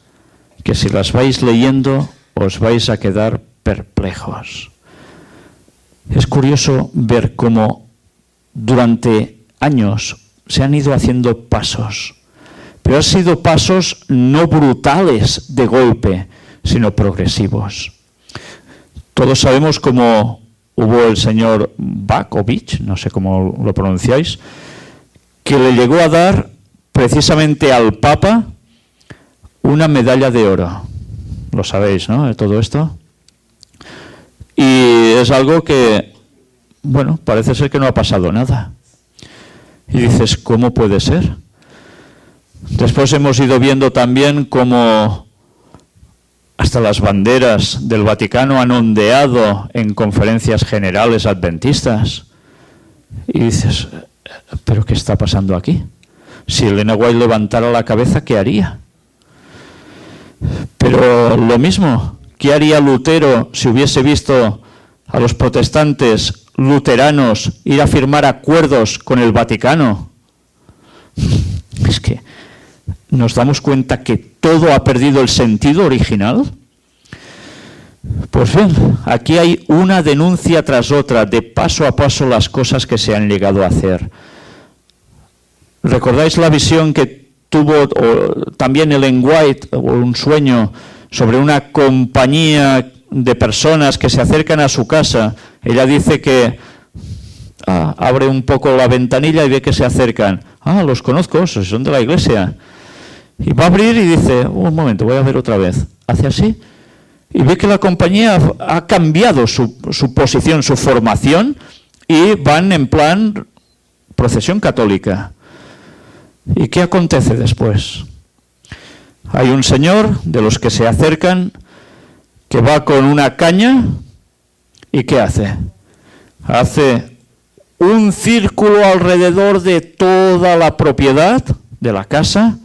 que si las vais leyendo os vais a quedar perplejos. Es curioso ver cómo durante años se han ido haciendo pasos, pero han sido pasos no brutales de golpe, sino progresivos. Todos sabemos cómo hubo el señor Bakovich, no sé cómo lo pronunciáis, que le llegó a dar precisamente al Papa una medalla de oro. Lo sabéis, ¿no? De todo esto. Y es algo que, bueno, parece ser que no ha pasado nada. Y dices, ¿cómo puede ser? Después hemos ido viendo también cómo hasta las banderas del Vaticano han ondeado en conferencias generales adventistas. Y dices, ¿pero qué está pasando aquí? Si Elena White levantara la cabeza, ¿qué haría? Pero lo mismo, ¿qué haría Lutero si hubiese visto a los protestantes luteranos ir a firmar acuerdos con el Vaticano? Es que nos damos cuenta que todo ha perdido el sentido original. Pues bien, aquí hay una denuncia tras otra, de paso a paso las cosas que se han llegado a hacer. ¿Recordáis la visión que tuvo también Ellen White, o un sueño, sobre una compañía de personas que se acercan a su casa? Ella dice que abre un poco la ventanilla y ve que se acercan. Los conozco, son de la iglesia. Y va a abrir y dice, un momento, voy a ver otra vez. Hace así y ve que la compañía ha cambiado su posición, su formación, y van en plan procesión católica. ¿Y qué acontece después? Hay un señor de los que se acercan que va con una caña y ¿qué hace? Hace un círculo alrededor de toda la propiedad de la casa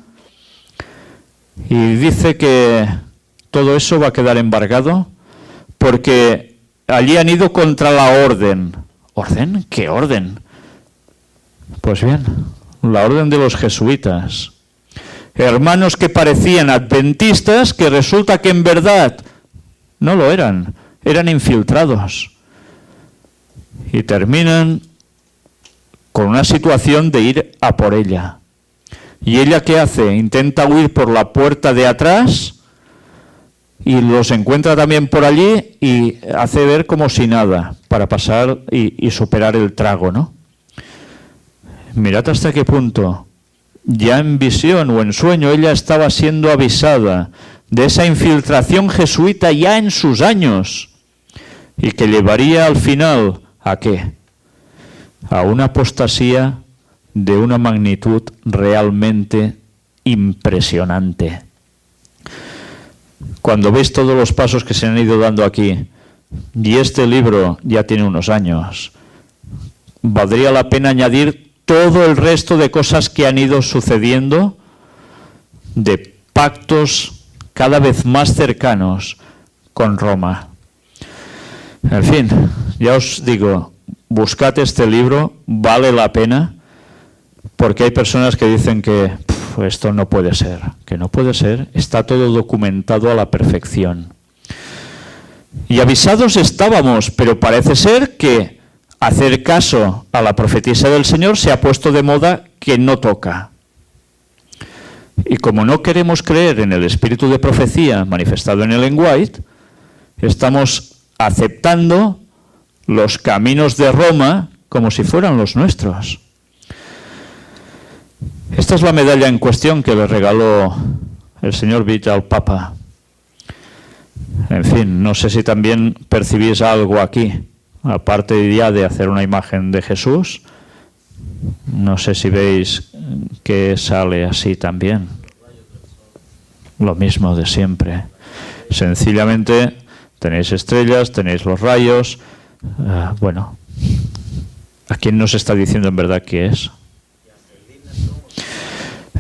y dice que todo eso va a quedar embargado porque allí han ido contra la orden. ¿Orden? ¿Qué orden? Pues bien, la orden de los jesuitas. Hermanos que parecían adventistas, que resulta que en verdad no lo eran, eran infiltrados. Y terminan con una situación de ir a por ella. ¿Y ella qué hace? Intenta huir por la puerta de atrás y los encuentra también por allí y hace ver como si nada para pasar y superar el trago, ¿no? Mirad hasta qué punto, ya en visión o en sueño, ella estaba siendo avisada de esa infiltración jesuita ya en sus años y que llevaría al final ¿a qué? A una apostasía de una magnitud realmente impresionante. Cuando veis todos los pasos que se han ido dando aquí, y este libro ya tiene unos años, valdría la pena añadir todo el resto de cosas que han ido sucediendo, de pactos cada vez más cercanos con Roma. En fin, ya os digo, buscad este libro, vale la pena, porque hay personas que dicen que esto no puede ser, que no puede ser, está todo documentado a la perfección. Y avisados estábamos, pero parece ser que hacer caso a la profetisa del Señor se ha puesto de moda que no toca. Y como no queremos creer en el espíritu de profecía manifestado en Ellen White, estamos aceptando los caminos de Roma como si fueran los nuestros. Esta es la medalla en cuestión que le regaló el señor Villa al Papa. En fin, no sé si también percibís algo aquí, aparte ya de hacer una imagen de Jesús. No sé si veis que sale así también. Lo mismo de siempre. Sencillamente tenéis estrellas, tenéis los rayos. Bueno, ¿a quién nos está diciendo en verdad qué es?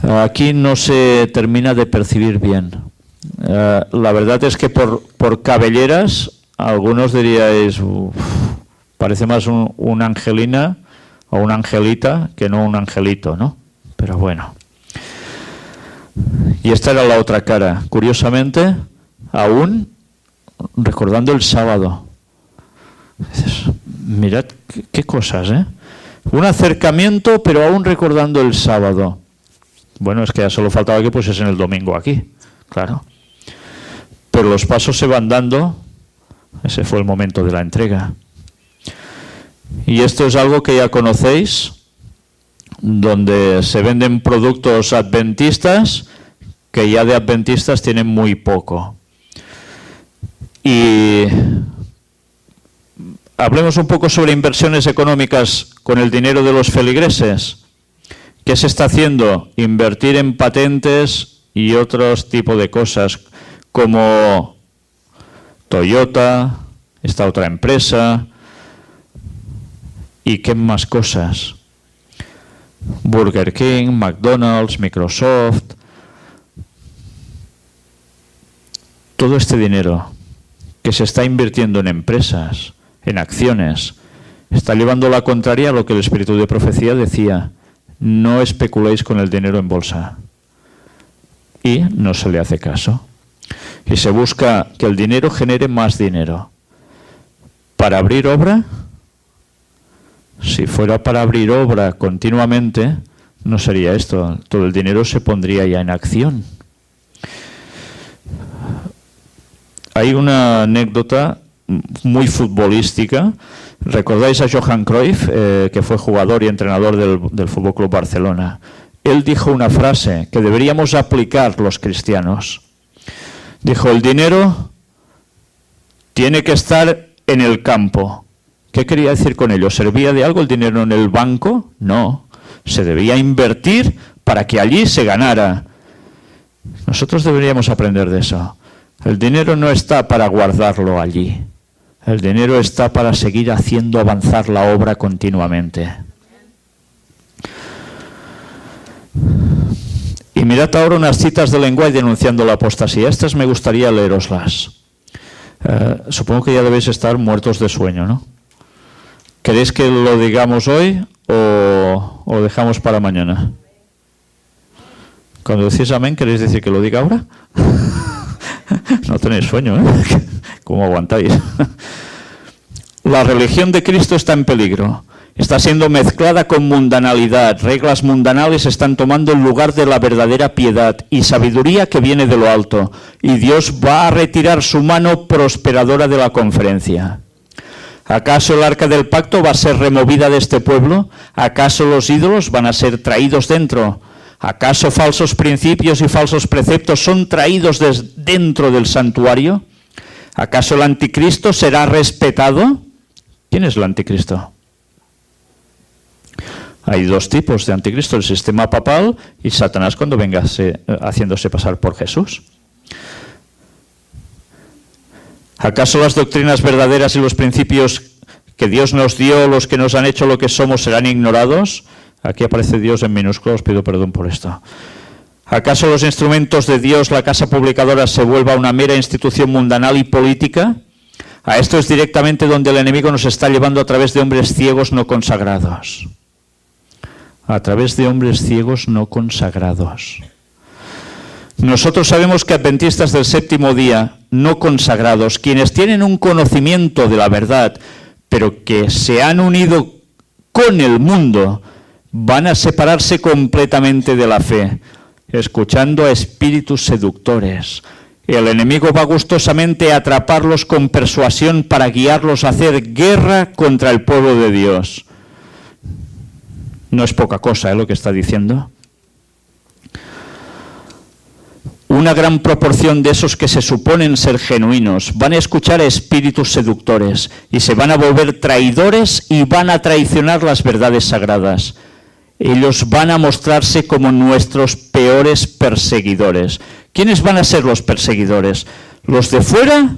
Aquí no se termina de percibir bien. La verdad es que por cabelleras, algunos diríais, parece más un angelina o una angelita que no un angelito, ¿no? Pero bueno. Y esta era la otra cara. Curiosamente, aún recordando el sábado. Dices, mirad qué cosas, ¿eh? Un acercamiento, pero aún recordando el sábado. Bueno, es que ya solo faltaba que pusiesen el domingo aquí, claro. Pero los pasos se van dando. Ese fue el momento de la entrega. Y esto es algo que ya conocéis, donde se venden productos adventistas que ya de adventistas tienen muy poco. Y hablemos un poco sobre inversiones económicas con el dinero de los feligreses. ¿Qué se está haciendo? Invertir en patentes y otros tipos de cosas, como Toyota, esta otra empresa, y qué más cosas. Burger King, McDonald's, Microsoft. Todo este dinero que se está invirtiendo en empresas, en acciones, está llevando la contraria a lo que el espíritu de profecía decía: no especuléis con el dinero en bolsa. Y no se le hace caso. Y se busca que el dinero genere más dinero. ¿Para abrir obra? Si fuera para abrir obra continuamente, no sería esto. Todo el dinero se pondría ya en acción. Hay una anécdota muy futbolística. ¿Recordáis a Johan Cruyff, que fue jugador y entrenador del Fútbol Club Barcelona? Él dijo una frase que deberíamos aplicar los cristianos. Dijo: el dinero tiene que estar en el campo. ¿Qué quería decir con ello? ¿Servía de algo el dinero en el banco? No. Se debía invertir para que allí se ganara. Nosotros deberíamos aprender de eso. El dinero no está para guardarlo allí. El dinero está para seguir haciendo avanzar la obra continuamente. Y mirad ahora unas citas de lenguaje denunciando la apostasía. Estas me gustaría leeroslas. Supongo que ya debéis estar muertos de sueño, ¿no? ¿Queréis que lo digamos hoy o dejamos para mañana? Cuando decís amén, ¿queréis decir que lo diga ahora? No tenéis sueño, ¿eh? ¿Cómo aguantáis? La religión de Cristo está en peligro. Está siendo mezclada con mundanalidad. Reglas mundanales están tomando el lugar de la verdadera piedad y sabiduría que viene de lo alto. Y Dios va a retirar su mano prosperadora de la conferencia. ¿Acaso el arca del pacto va a ser removida de este pueblo? ¿Acaso los ídolos van a ser traídos dentro? ¿Acaso falsos principios y falsos preceptos son traídos dentro del santuario? ¿Acaso el anticristo será respetado? ¿Quién es el anticristo? Hay dos tipos de anticristo: el sistema papal y Satanás cuando venga haciéndose pasar por Jesús. ¿Acaso las doctrinas verdaderas y los principios que Dios nos dio, los que nos han hecho lo que somos, serán ignorados? Aquí aparece Dios en minúsculas, os pido perdón por esto. ¿Acaso los instrumentos de Dios, la casa publicadora, se vuelva una mera institución mundanal y política? A esto es directamente donde el enemigo nos está llevando a través de hombres ciegos no consagrados. A través de hombres ciegos no consagrados. Nosotros sabemos que adventistas del séptimo día, no consagrados, quienes tienen un conocimiento de la verdad, pero que se han unido con el mundo, van a separarse completamente de la fe, escuchando a espíritus seductores. El enemigo va gustosamente a atraparlos con persuasión para guiarlos a hacer guerra contra el pueblo de Dios. No es poca cosa, lo que está diciendo. Una gran proporción de esos que se suponen ser genuinos van a escuchar a espíritus seductores y se van a volver traidores y van a traicionar las verdades sagradas. Ellos van a mostrarse como nuestros peores perseguidores. ¿Quiénes van a ser los perseguidores? ¿Los de fuera?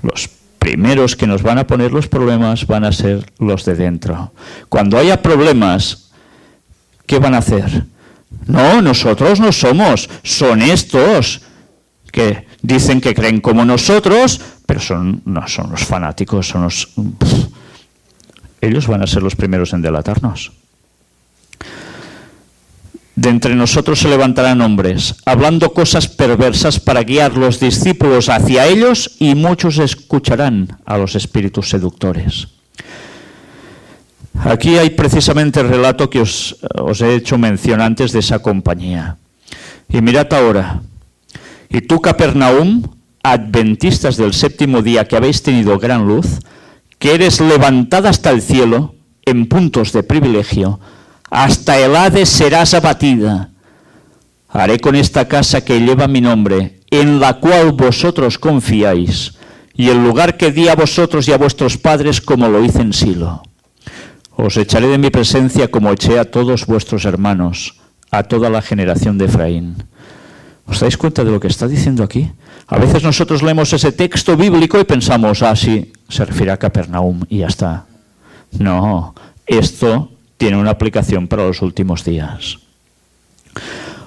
Los primeros que nos van a poner los problemas van a ser los de dentro. Cuando haya problemas, ¿qué van a hacer? No, nosotros no somos, son estos que dicen que creen como nosotros, pero no son los fanáticos, son los... Ellos van a ser los primeros en delatarnos. De entre nosotros se levantarán hombres, hablando cosas perversas para guiar los discípulos hacia ellos, y muchos escucharán a los espíritus seductores. Aquí hay precisamente el relato que os he hecho mención antes de esa compañía. Y mirad ahora, y tú, Capernaum, adventistas del séptimo día, que habéis tenido gran luz, que eres levantada hasta el cielo, en puntos de privilegio, hasta el Hades serás abatida. Haré con esta casa que lleva mi nombre, en la cual vosotros confiáis, y el lugar que di a vosotros y a vuestros padres, como lo hice en Silo. Os echaré de mi presencia como eché a todos vuestros hermanos, a toda la generación de Efraín. ¿Os dais cuenta de lo que está diciendo aquí? A veces nosotros leemos ese texto bíblico y pensamos, sí, se refiere a Capernaum y ya está. No, esto tiene una aplicación para los últimos días.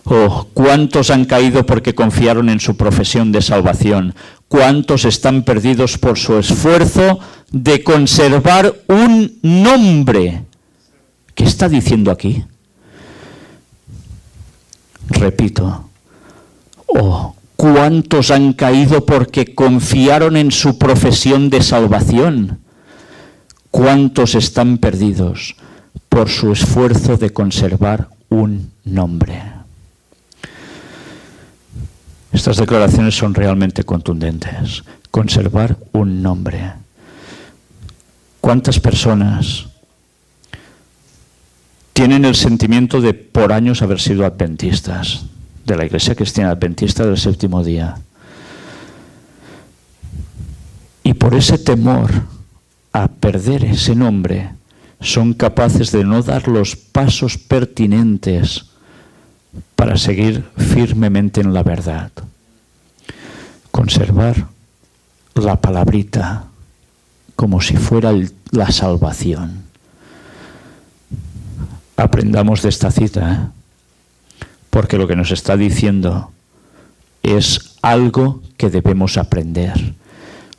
Oh, ¿cuántos han caído porque confiaron en su profesión de salvación? ¿Cuántos están perdidos por su esfuerzo de conservar un nombre? ¿Qué está diciendo aquí? Repito. Oh, ¿cuántos han caído porque confiaron en su profesión de salvación? ¿Cuántos están perdidos por su esfuerzo de conservar un nombre? Estas declaraciones son realmente contundentes. Conservar un nombre. ¿Cuántas personas tienen el sentimiento de por años haber sido adventistas, de la Iglesia Cristiana Adventista del Séptimo Día? Y por ese temor a perder ese nombre, son capaces de no dar los pasos pertinentes para seguir firmemente en la verdad. Conservar la palabrita como si fuera la salvación. Aprendamos de esta cita, porque lo que nos está diciendo es algo que debemos aprender.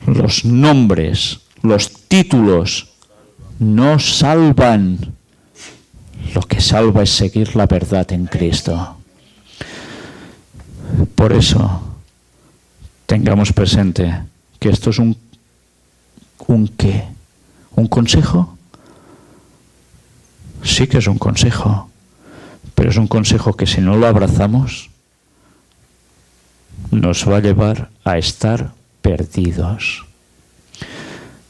Los nombres, los títulos no salvan. Lo que salva es seguir la verdad en Cristo. Por eso, tengamos presente que esto es ¿un qué? ¿Un consejo? Sí que es un consejo, pero es un consejo que si no lo abrazamos, nos va a llevar a estar perdidos.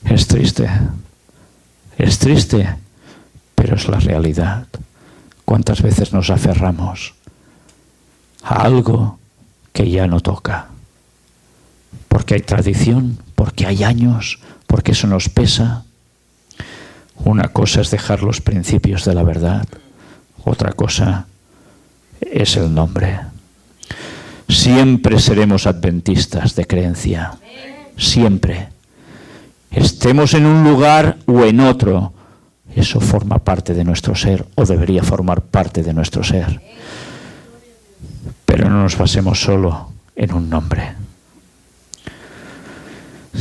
Es triste, pero es la realidad. ¿Cuántas veces nos aferramos a algo que ya no toca? Porque hay tradición, porque hay años, porque eso nos pesa. Una cosa es dejar los principios de la verdad, otra cosa es el nombre. Siempre seremos adventistas de creencia, siempre. Estemos en un lugar o en otro, eso forma parte de nuestro ser, o debería formar parte de nuestro ser. Pero no nos basemos solo en un nombre.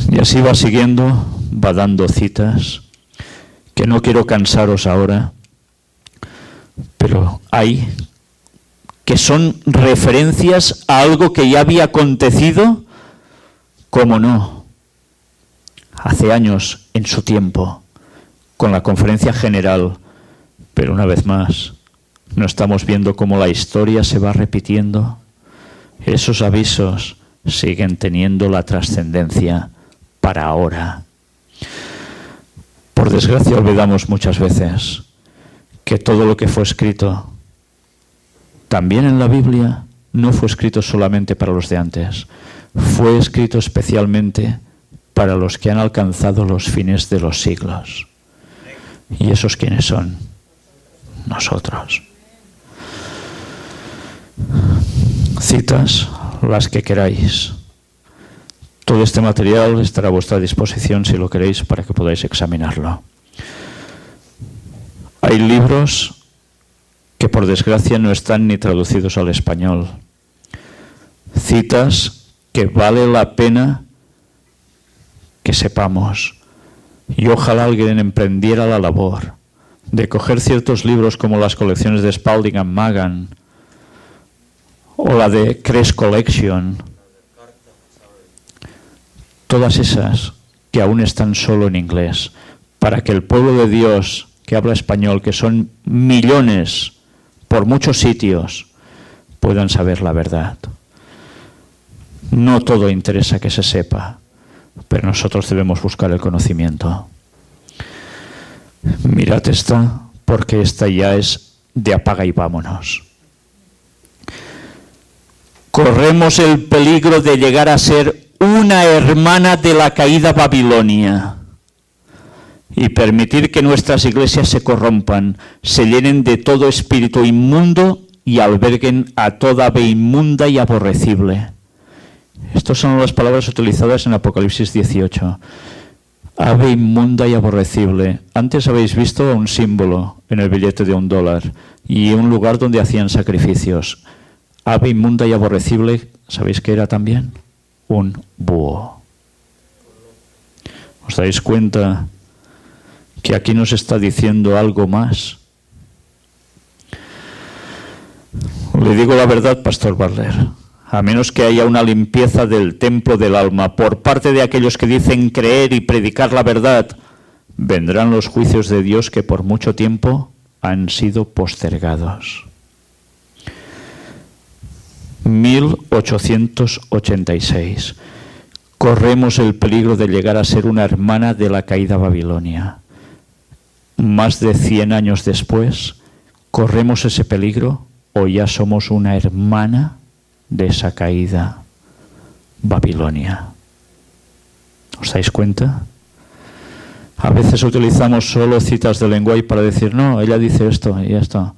Y así va siguiendo, va dando citas, que no quiero cansaros ahora, pero hay que son referencias a algo que ya había acontecido, ¿cómo no? Hace años, en su tiempo, con la conferencia general, pero una vez más, no estamos viendo cómo la historia se va repitiendo. Esos avisos siguen teniendo la trascendencia para ahora. Por desgracia olvidamos muchas veces que todo lo que fue escrito, también en la Biblia, no fue escrito solamente para los de antes, fue escrito especialmente para los que han alcanzado los fines de los siglos. ¿Y esos quiénes son? Nosotros. Citas, las que queráis. Todo este material estará a vuestra disposición si lo queréis para que podáis examinarlo. Hay libros que por desgracia no están ni traducidos al español. Citas que vale la pena que sepamos. Y ojalá alguien emprendiera la labor de coger ciertos libros como las colecciones de Spalding and Magan o la de Crest Collection, todas esas que aún están solo en inglés, para que el pueblo de Dios que habla español, que son millones por muchos sitios, puedan saber la verdad. No todo interesa que se sepa, pero nosotros debemos buscar el conocimiento. Mirad esta, porque esta ya es de apaga y vámonos. Corremos el peligro de llegar a ser una hermana de la caída Babilonia y permitir que nuestras iglesias se corrompan, se llenen de todo espíritu inmundo y alberguen a toda ave inmunda y aborrecible. Estas son las palabras utilizadas en Apocalipsis 18. Ave inmunda y aborrecible. Antes habéis visto un símbolo en el billete de $1 y un lugar donde hacían sacrificios. Ave inmunda y aborrecible, ¿sabéis qué era también? Un búho. ¿Os dais cuenta que aquí nos está diciendo algo más? Le digo la verdad, Pastor Barler. A menos que haya una limpieza del templo del alma por parte de aquellos que dicen creer y predicar la verdad, vendrán los juicios de Dios que por mucho tiempo han sido postergados. 1886. Corremos el peligro de llegar a ser una hermana de la caída Babilonia. Más de 100 años después, ¿corremos ese peligro o ya somos una hermana de esa caída Babilonia? ¿Os dais cuenta? A veces utilizamos solo citas de lenguaje para decir, no, ella dice esto y ya está.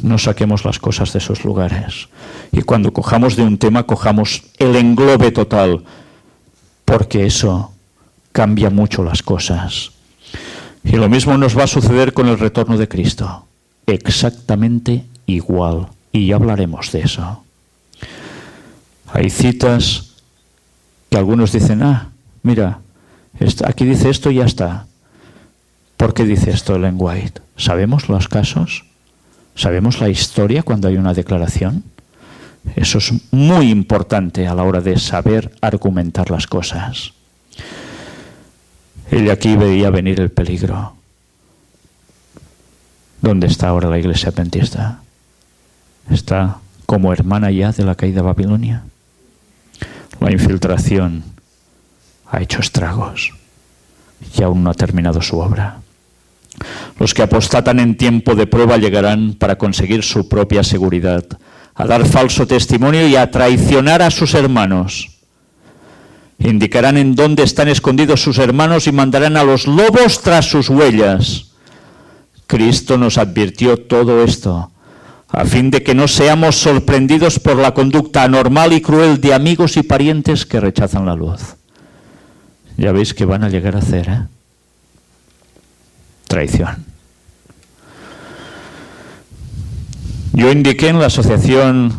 No saquemos las cosas de sus lugares. Y cuando cojamos de un tema, cojamos el englobe total, porque eso cambia mucho las cosas. Y lo mismo nos va a suceder con el retorno de Cristo. Exactamente igual. Y ya hablaremos de eso. Hay citas que algunos dicen, mira, aquí dice esto y ya está. ¿Por qué dice esto Ellen White? ¿Sabemos los casos? ¿Sabemos la historia cuando hay una declaración? Eso es muy importante a la hora de saber argumentar las cosas. Ella aquí veía venir el peligro. ¿Dónde está ahora la iglesia adventista? ¿Está como hermana ya de la caída de Babilonia? La infiltración ha hecho estragos y aún no ha terminado su obra. Los que apostatan en tiempo de prueba llegarán para conseguir su propia seguridad, a dar falso testimonio y a traicionar a sus hermanos. Indicarán en dónde están escondidos sus hermanos y mandarán a los lobos tras sus huellas. Cristo nos advirtió todo esto, a fin de que no seamos sorprendidos por la conducta anormal y cruel de amigos y parientes que rechazan la luz. Ya veis que van a llegar a hacer, traición. Yo indiqué en la sesión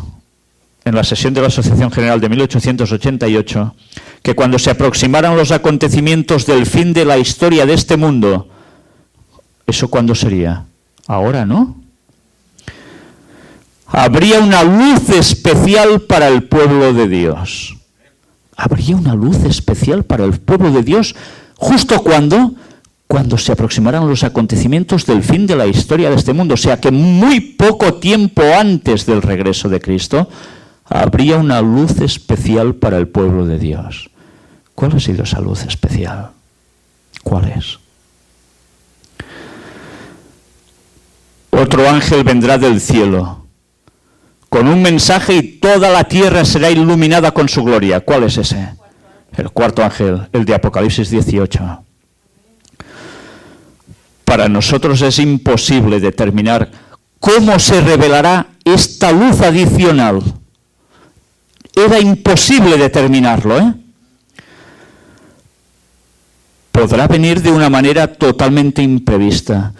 de la Asociación General de 1888, que cuando se aproximaran los acontecimientos del fin de la historia de este mundo, ¿eso cuándo sería? Ahora, ¿no? Habría una luz especial para el pueblo de Dios. Habría una luz especial para el pueblo de Dios justo cuando se aproximaran los acontecimientos del fin de la historia de este mundo. O sea que muy poco tiempo antes del regreso de Cristo, habría una luz especial para el pueblo de Dios. ¿Cuál ha sido esa luz especial? ¿Cuál es? Otro ángel vendrá del cielo con un mensaje y toda la tierra será iluminada con su gloria. ¿Cuál es ese? El cuarto ángel, el de Apocalipsis 18. Para nosotros es imposible determinar cómo se revelará esta luz adicional. Era imposible determinarlo, Podrá venir de una manera totalmente imprevista,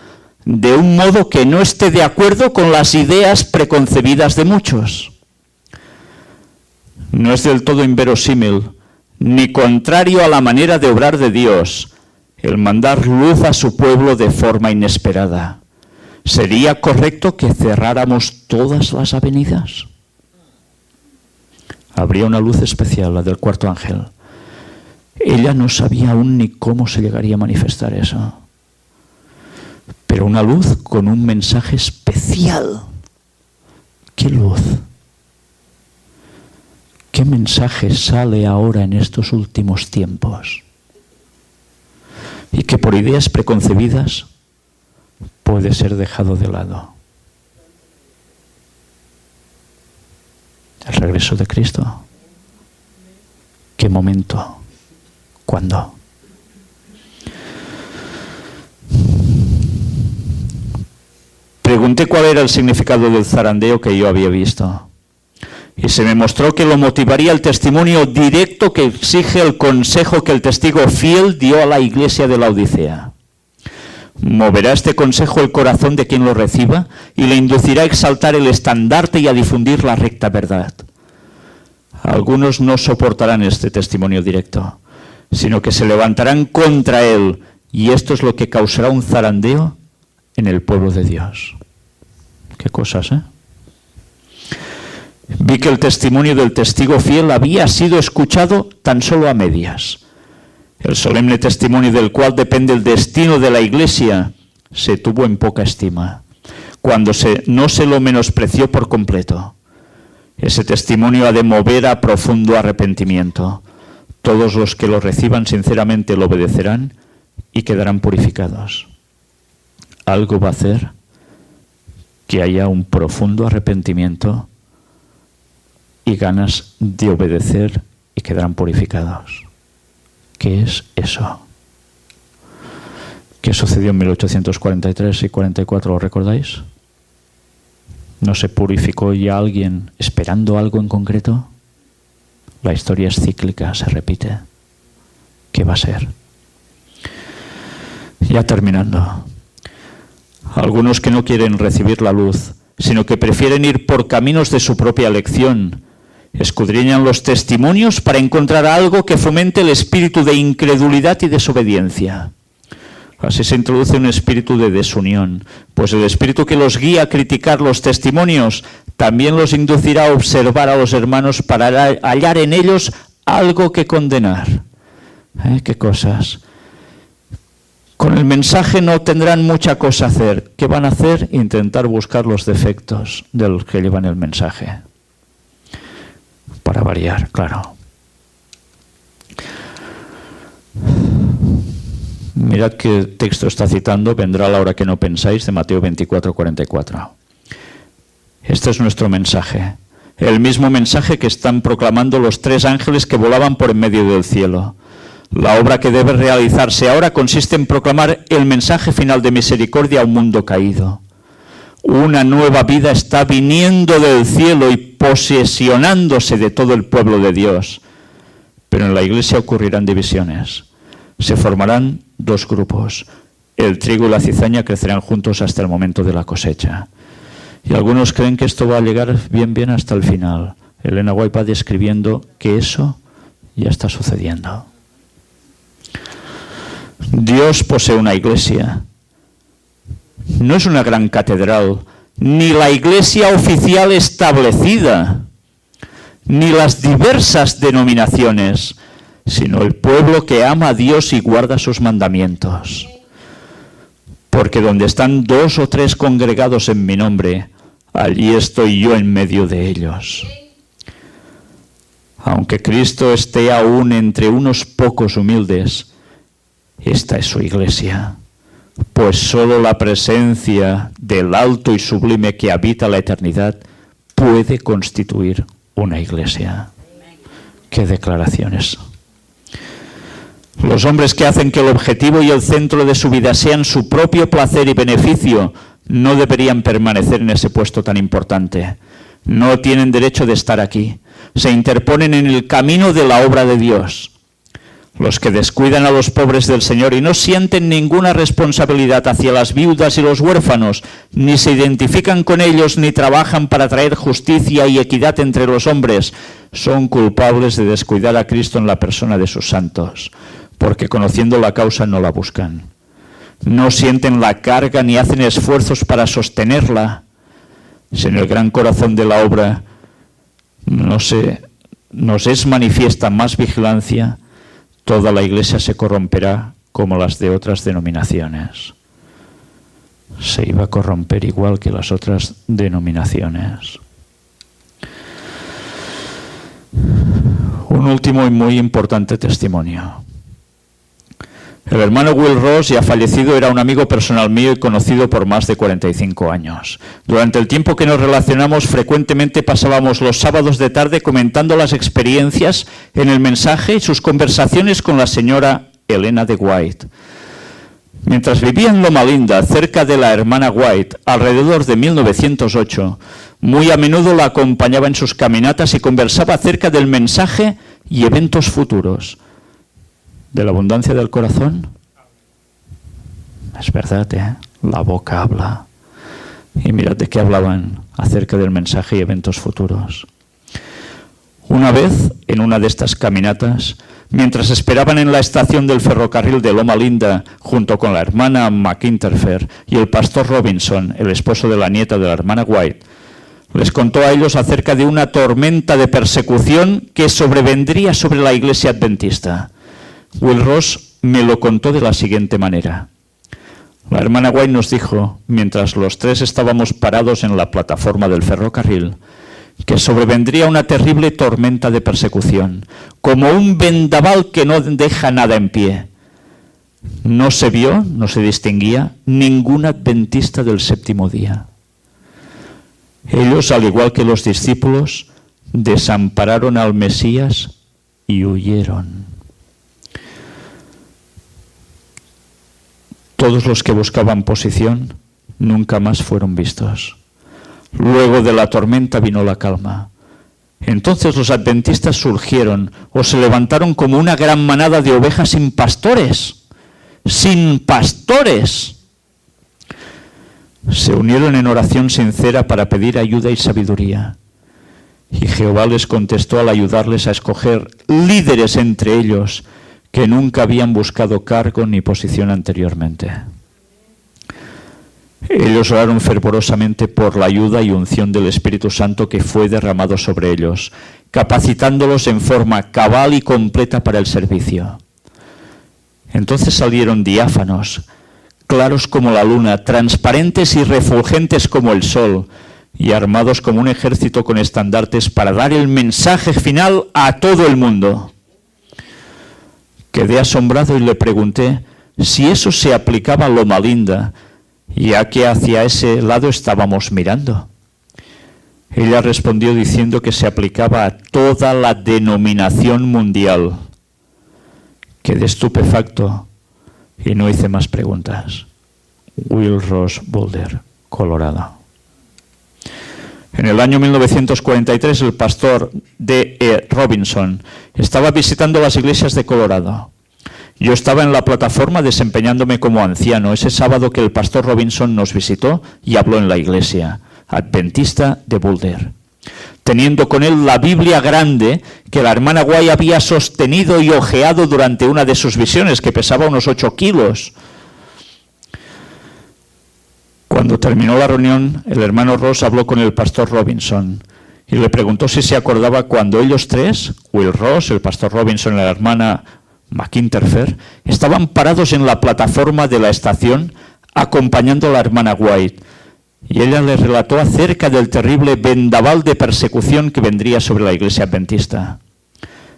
de un modo que no esté de acuerdo con las ideas preconcebidas de muchos. No es del todo inverosímil, ni contrario a la manera de obrar de Dios, el mandar luz a su pueblo de forma inesperada. ¿Sería correcto que cerráramos todas las avenidas? Habría una luz especial, la del cuarto ángel. Ella no sabía aún ni cómo se llegaría a manifestar eso. Pero una luz con un mensaje especial. ¿Qué luz? ¿Qué mensaje sale ahora en estos últimos tiempos? Y que por ideas preconcebidas puede ser dejado de lado. El regreso de Cristo. ¿Qué momento? ¿Cuándo? Pregunté cuál era el significado del zarandeo que yo había visto. Y se me mostró que lo motivaría el testimonio directo que exige el consejo que el testigo fiel dio a la iglesia de la Odisea. Moverá este consejo el corazón de quien lo reciba y le inducirá a exaltar el estandarte y a difundir la recta verdad. Algunos no soportarán este testimonio directo, sino que se levantarán contra él, y esto es lo que causará un zarandeo en el pueblo de Dios. Qué cosas, ¿eh? Vi que el testimonio del testigo fiel había sido escuchado tan solo a medias. El solemne testimonio del cual depende el destino de la Iglesia se tuvo en poca estima, cuando no se lo menospreció por completo. Ese testimonio ha de mover a profundo arrepentimiento. Todos los que lo reciban sinceramente lo obedecerán y quedarán purificados. Algo va a hacer que haya un profundo arrepentimiento y ganas de obedecer y quedarán purificados. ¿Qué es eso? ¿Qué sucedió en 1843 y 44? ¿Lo recordáis? ¿No se purificó ya alguien esperando algo en concreto? La historia es cíclica, se repite. ¿Qué va a ser? Ya terminando. Algunos que no quieren recibir la luz, sino que prefieren ir por caminos de su propia elección, escudriñan los testimonios para encontrar algo que fomente el espíritu de incredulidad y desobediencia. Así se introduce un espíritu de desunión, pues el espíritu que los guía a criticar los testimonios también los inducirá a observar a los hermanos para hallar en ellos algo que condenar. ¿Qué cosas? Con el mensaje no tendrán mucha cosa a hacer. ¿Qué van a hacer? Intentar buscar los defectos del que llevan el mensaje. Para variar, claro. Mirad qué texto está citando: vendrá la hora que no pensáis, de Mateo 24:44. Este es nuestro mensaje, el mismo mensaje que están proclamando los 3 ángeles que volaban por en medio del cielo. La obra que debe realizarse ahora consiste en proclamar el mensaje final de misericordia a un mundo caído. Una nueva vida está viniendo del cielo y posesionándose de todo el pueblo de Dios. Pero en la iglesia ocurrirán divisiones. Se formarán 2 grupos. El trigo y la cizaña crecerán juntos hasta el momento de la cosecha. Y algunos creen que esto va a llegar bien hasta el final. Elena White va describiendo que eso ya está sucediendo. Dios posee una iglesia. No es una gran catedral, ni la iglesia oficial establecida, ni las diversas denominaciones, sino el pueblo que ama a Dios y guarda sus mandamientos. Porque donde están 2 o 3 congregados en mi nombre, allí estoy yo en medio de ellos. Aunque Cristo esté aún entre unos pocos humildes, esta es su iglesia. Pues solo la presencia del alto y sublime que habita la eternidad puede constituir una iglesia. ¡Qué declaraciones! Los hombres que hacen que el objetivo y el centro de su vida sean su propio placer y beneficio no deberían permanecer en ese puesto tan importante. No tienen derecho de estar aquí. Se interponen en el camino de la obra de Dios. Los que descuidan a los pobres del Señor y no sienten ninguna responsabilidad hacia las viudas y los huérfanos, ni se identifican con ellos, ni trabajan para traer justicia y equidad entre los hombres, son culpables de descuidar a Cristo en la persona de sus santos, porque conociendo la causa no la buscan. No sienten la carga ni hacen esfuerzos para sostenerla. Si en el gran corazón de la obra nos es manifiesta más vigilancia, toda la iglesia se corromperá como las de otras denominaciones. Se iba a corromper igual que las otras denominaciones. Un último y muy importante testimonio. El hermano Will Ross, ya fallecido, era un amigo personal mío y conocido por más de 45 años. Durante el tiempo que nos relacionamos, frecuentemente pasábamos los sábados de tarde comentando las experiencias en el mensaje y sus conversaciones con la señora Elena de White. Mientras vivía en Loma Linda, cerca de la hermana White, alrededor de 1908, muy a menudo la acompañaba en sus caminatas y conversaba acerca del mensaje y eventos futuros. ¿De la abundancia del corazón? Es verdad, ¿eh? La boca habla. Y mirad de qué hablaban acerca del mensaje y eventos futuros. Una vez, en una de estas caminatas, mientras esperaban en la estación del ferrocarril de Loma Linda, junto con la hermana McInterfer y el pastor Robinson, el esposo de la nieta de la hermana White, les contó a ellos acerca de una tormenta de persecución que sobrevendría sobre la iglesia adventista. Will Ross me lo contó de la siguiente manera. La hermana White nos dijo, mientras los tres estábamos parados en la plataforma del ferrocarril, que sobrevendría una terrible tormenta de persecución, como un vendaval que no deja nada en pie. No se vio, no se distinguía ningún adventista del séptimo día. Ellos, al igual que los discípulos, desampararon al Mesías y huyeron. Todos los que buscaban posición nunca más fueron vistos. Luego de la tormenta vino la calma. Entonces los adventistas surgieron o se levantaron como una gran manada de ovejas sin pastores. ¡Sin pastores! Se unieron en oración sincera para pedir ayuda y sabiduría. Y Jehová les contestó al ayudarles a escoger líderes entre ellos que nunca habían buscado cargo ni posición anteriormente. Ellos oraron fervorosamente por la ayuda y unción del Espíritu Santo que fue derramado sobre ellos, capacitándolos en forma cabal y completa para el servicio. Entonces salieron diáfanos, claros como la luna, transparentes y refulgentes como el sol, y armados como un ejército con estandartes para dar el mensaje final a todo el mundo. Quedé asombrado y le pregunté si eso se aplicaba a Loma Linda, ya que hacia ese lado estábamos mirando. Ella respondió diciendo que se aplicaba a toda la denominación mundial. Quedé estupefacto y no hice más preguntas. Will Ross Boulder, Colorado. En el año 1943, el pastor D.E. Robinson estaba visitando las iglesias de Colorado. Yo estaba en la plataforma desempeñándome como anciano ese sábado que el pastor Robinson nos visitó y habló en la iglesia adventista de Boulder, teniendo con él la Biblia grande que la hermana White había sostenido y hojeado durante una de sus visiones, que pesaba unos 8 kilos. Cuando terminó la reunión, el hermano Ross habló con el pastor Robinson y le preguntó si se acordaba cuando ellos tres, Will Ross, el pastor Robinson y la hermana McInterfer, estaban parados en la plataforma de la estación acompañando a la hermana White, y ella le relató acerca del terrible vendaval de persecución que vendría sobre la iglesia adventista.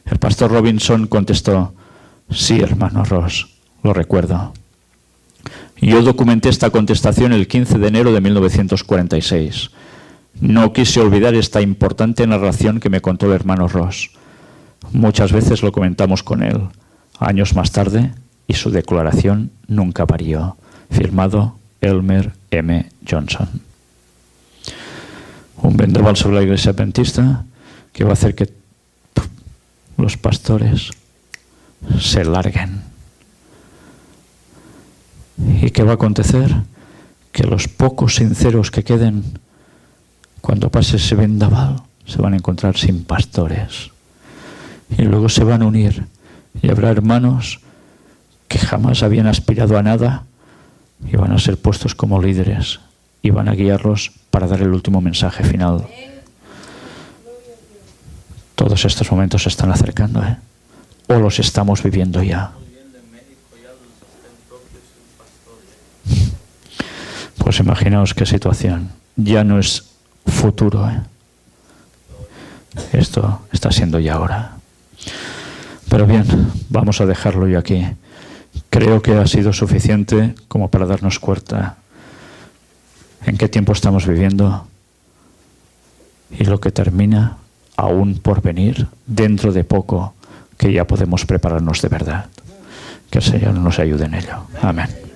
El pastor Robinson contestó: sí, hermano Ross, lo recuerdo. Yo documenté esta contestación el 15 de enero de 1946. No quise olvidar esta importante narración que me contó el hermano Ross. Muchas veces lo comentamos con él, años más tarde, y su declaración nunca varió. Firmado Elmer M. Johnson. Un vendaval sobre la iglesia adventista que va a hacer que los pastores se larguen. ¿Y qué va a acontecer? Que los pocos sinceros que queden, cuando pase ese vendaval, se van a encontrar sin pastores. Y luego se van a unir. Y habrá hermanos que jamás habían aspirado a nada y van a ser puestos como líderes y van a guiarlos para dar el último mensaje final. Todos estos momentos se están acercando, ¿eh? O los estamos viviendo ya. Pues imaginaos qué situación. Ya no es futuro, ¿eh? Esto está siendo ya ahora. Pero bien, vamos a dejarlo yo aquí. Creo que ha sido suficiente como para darnos cuenta en qué tiempo estamos viviendo y lo que termina aún por venir dentro de poco, que ya podemos prepararnos de verdad. Que el Señor nos ayude en ello. Amén.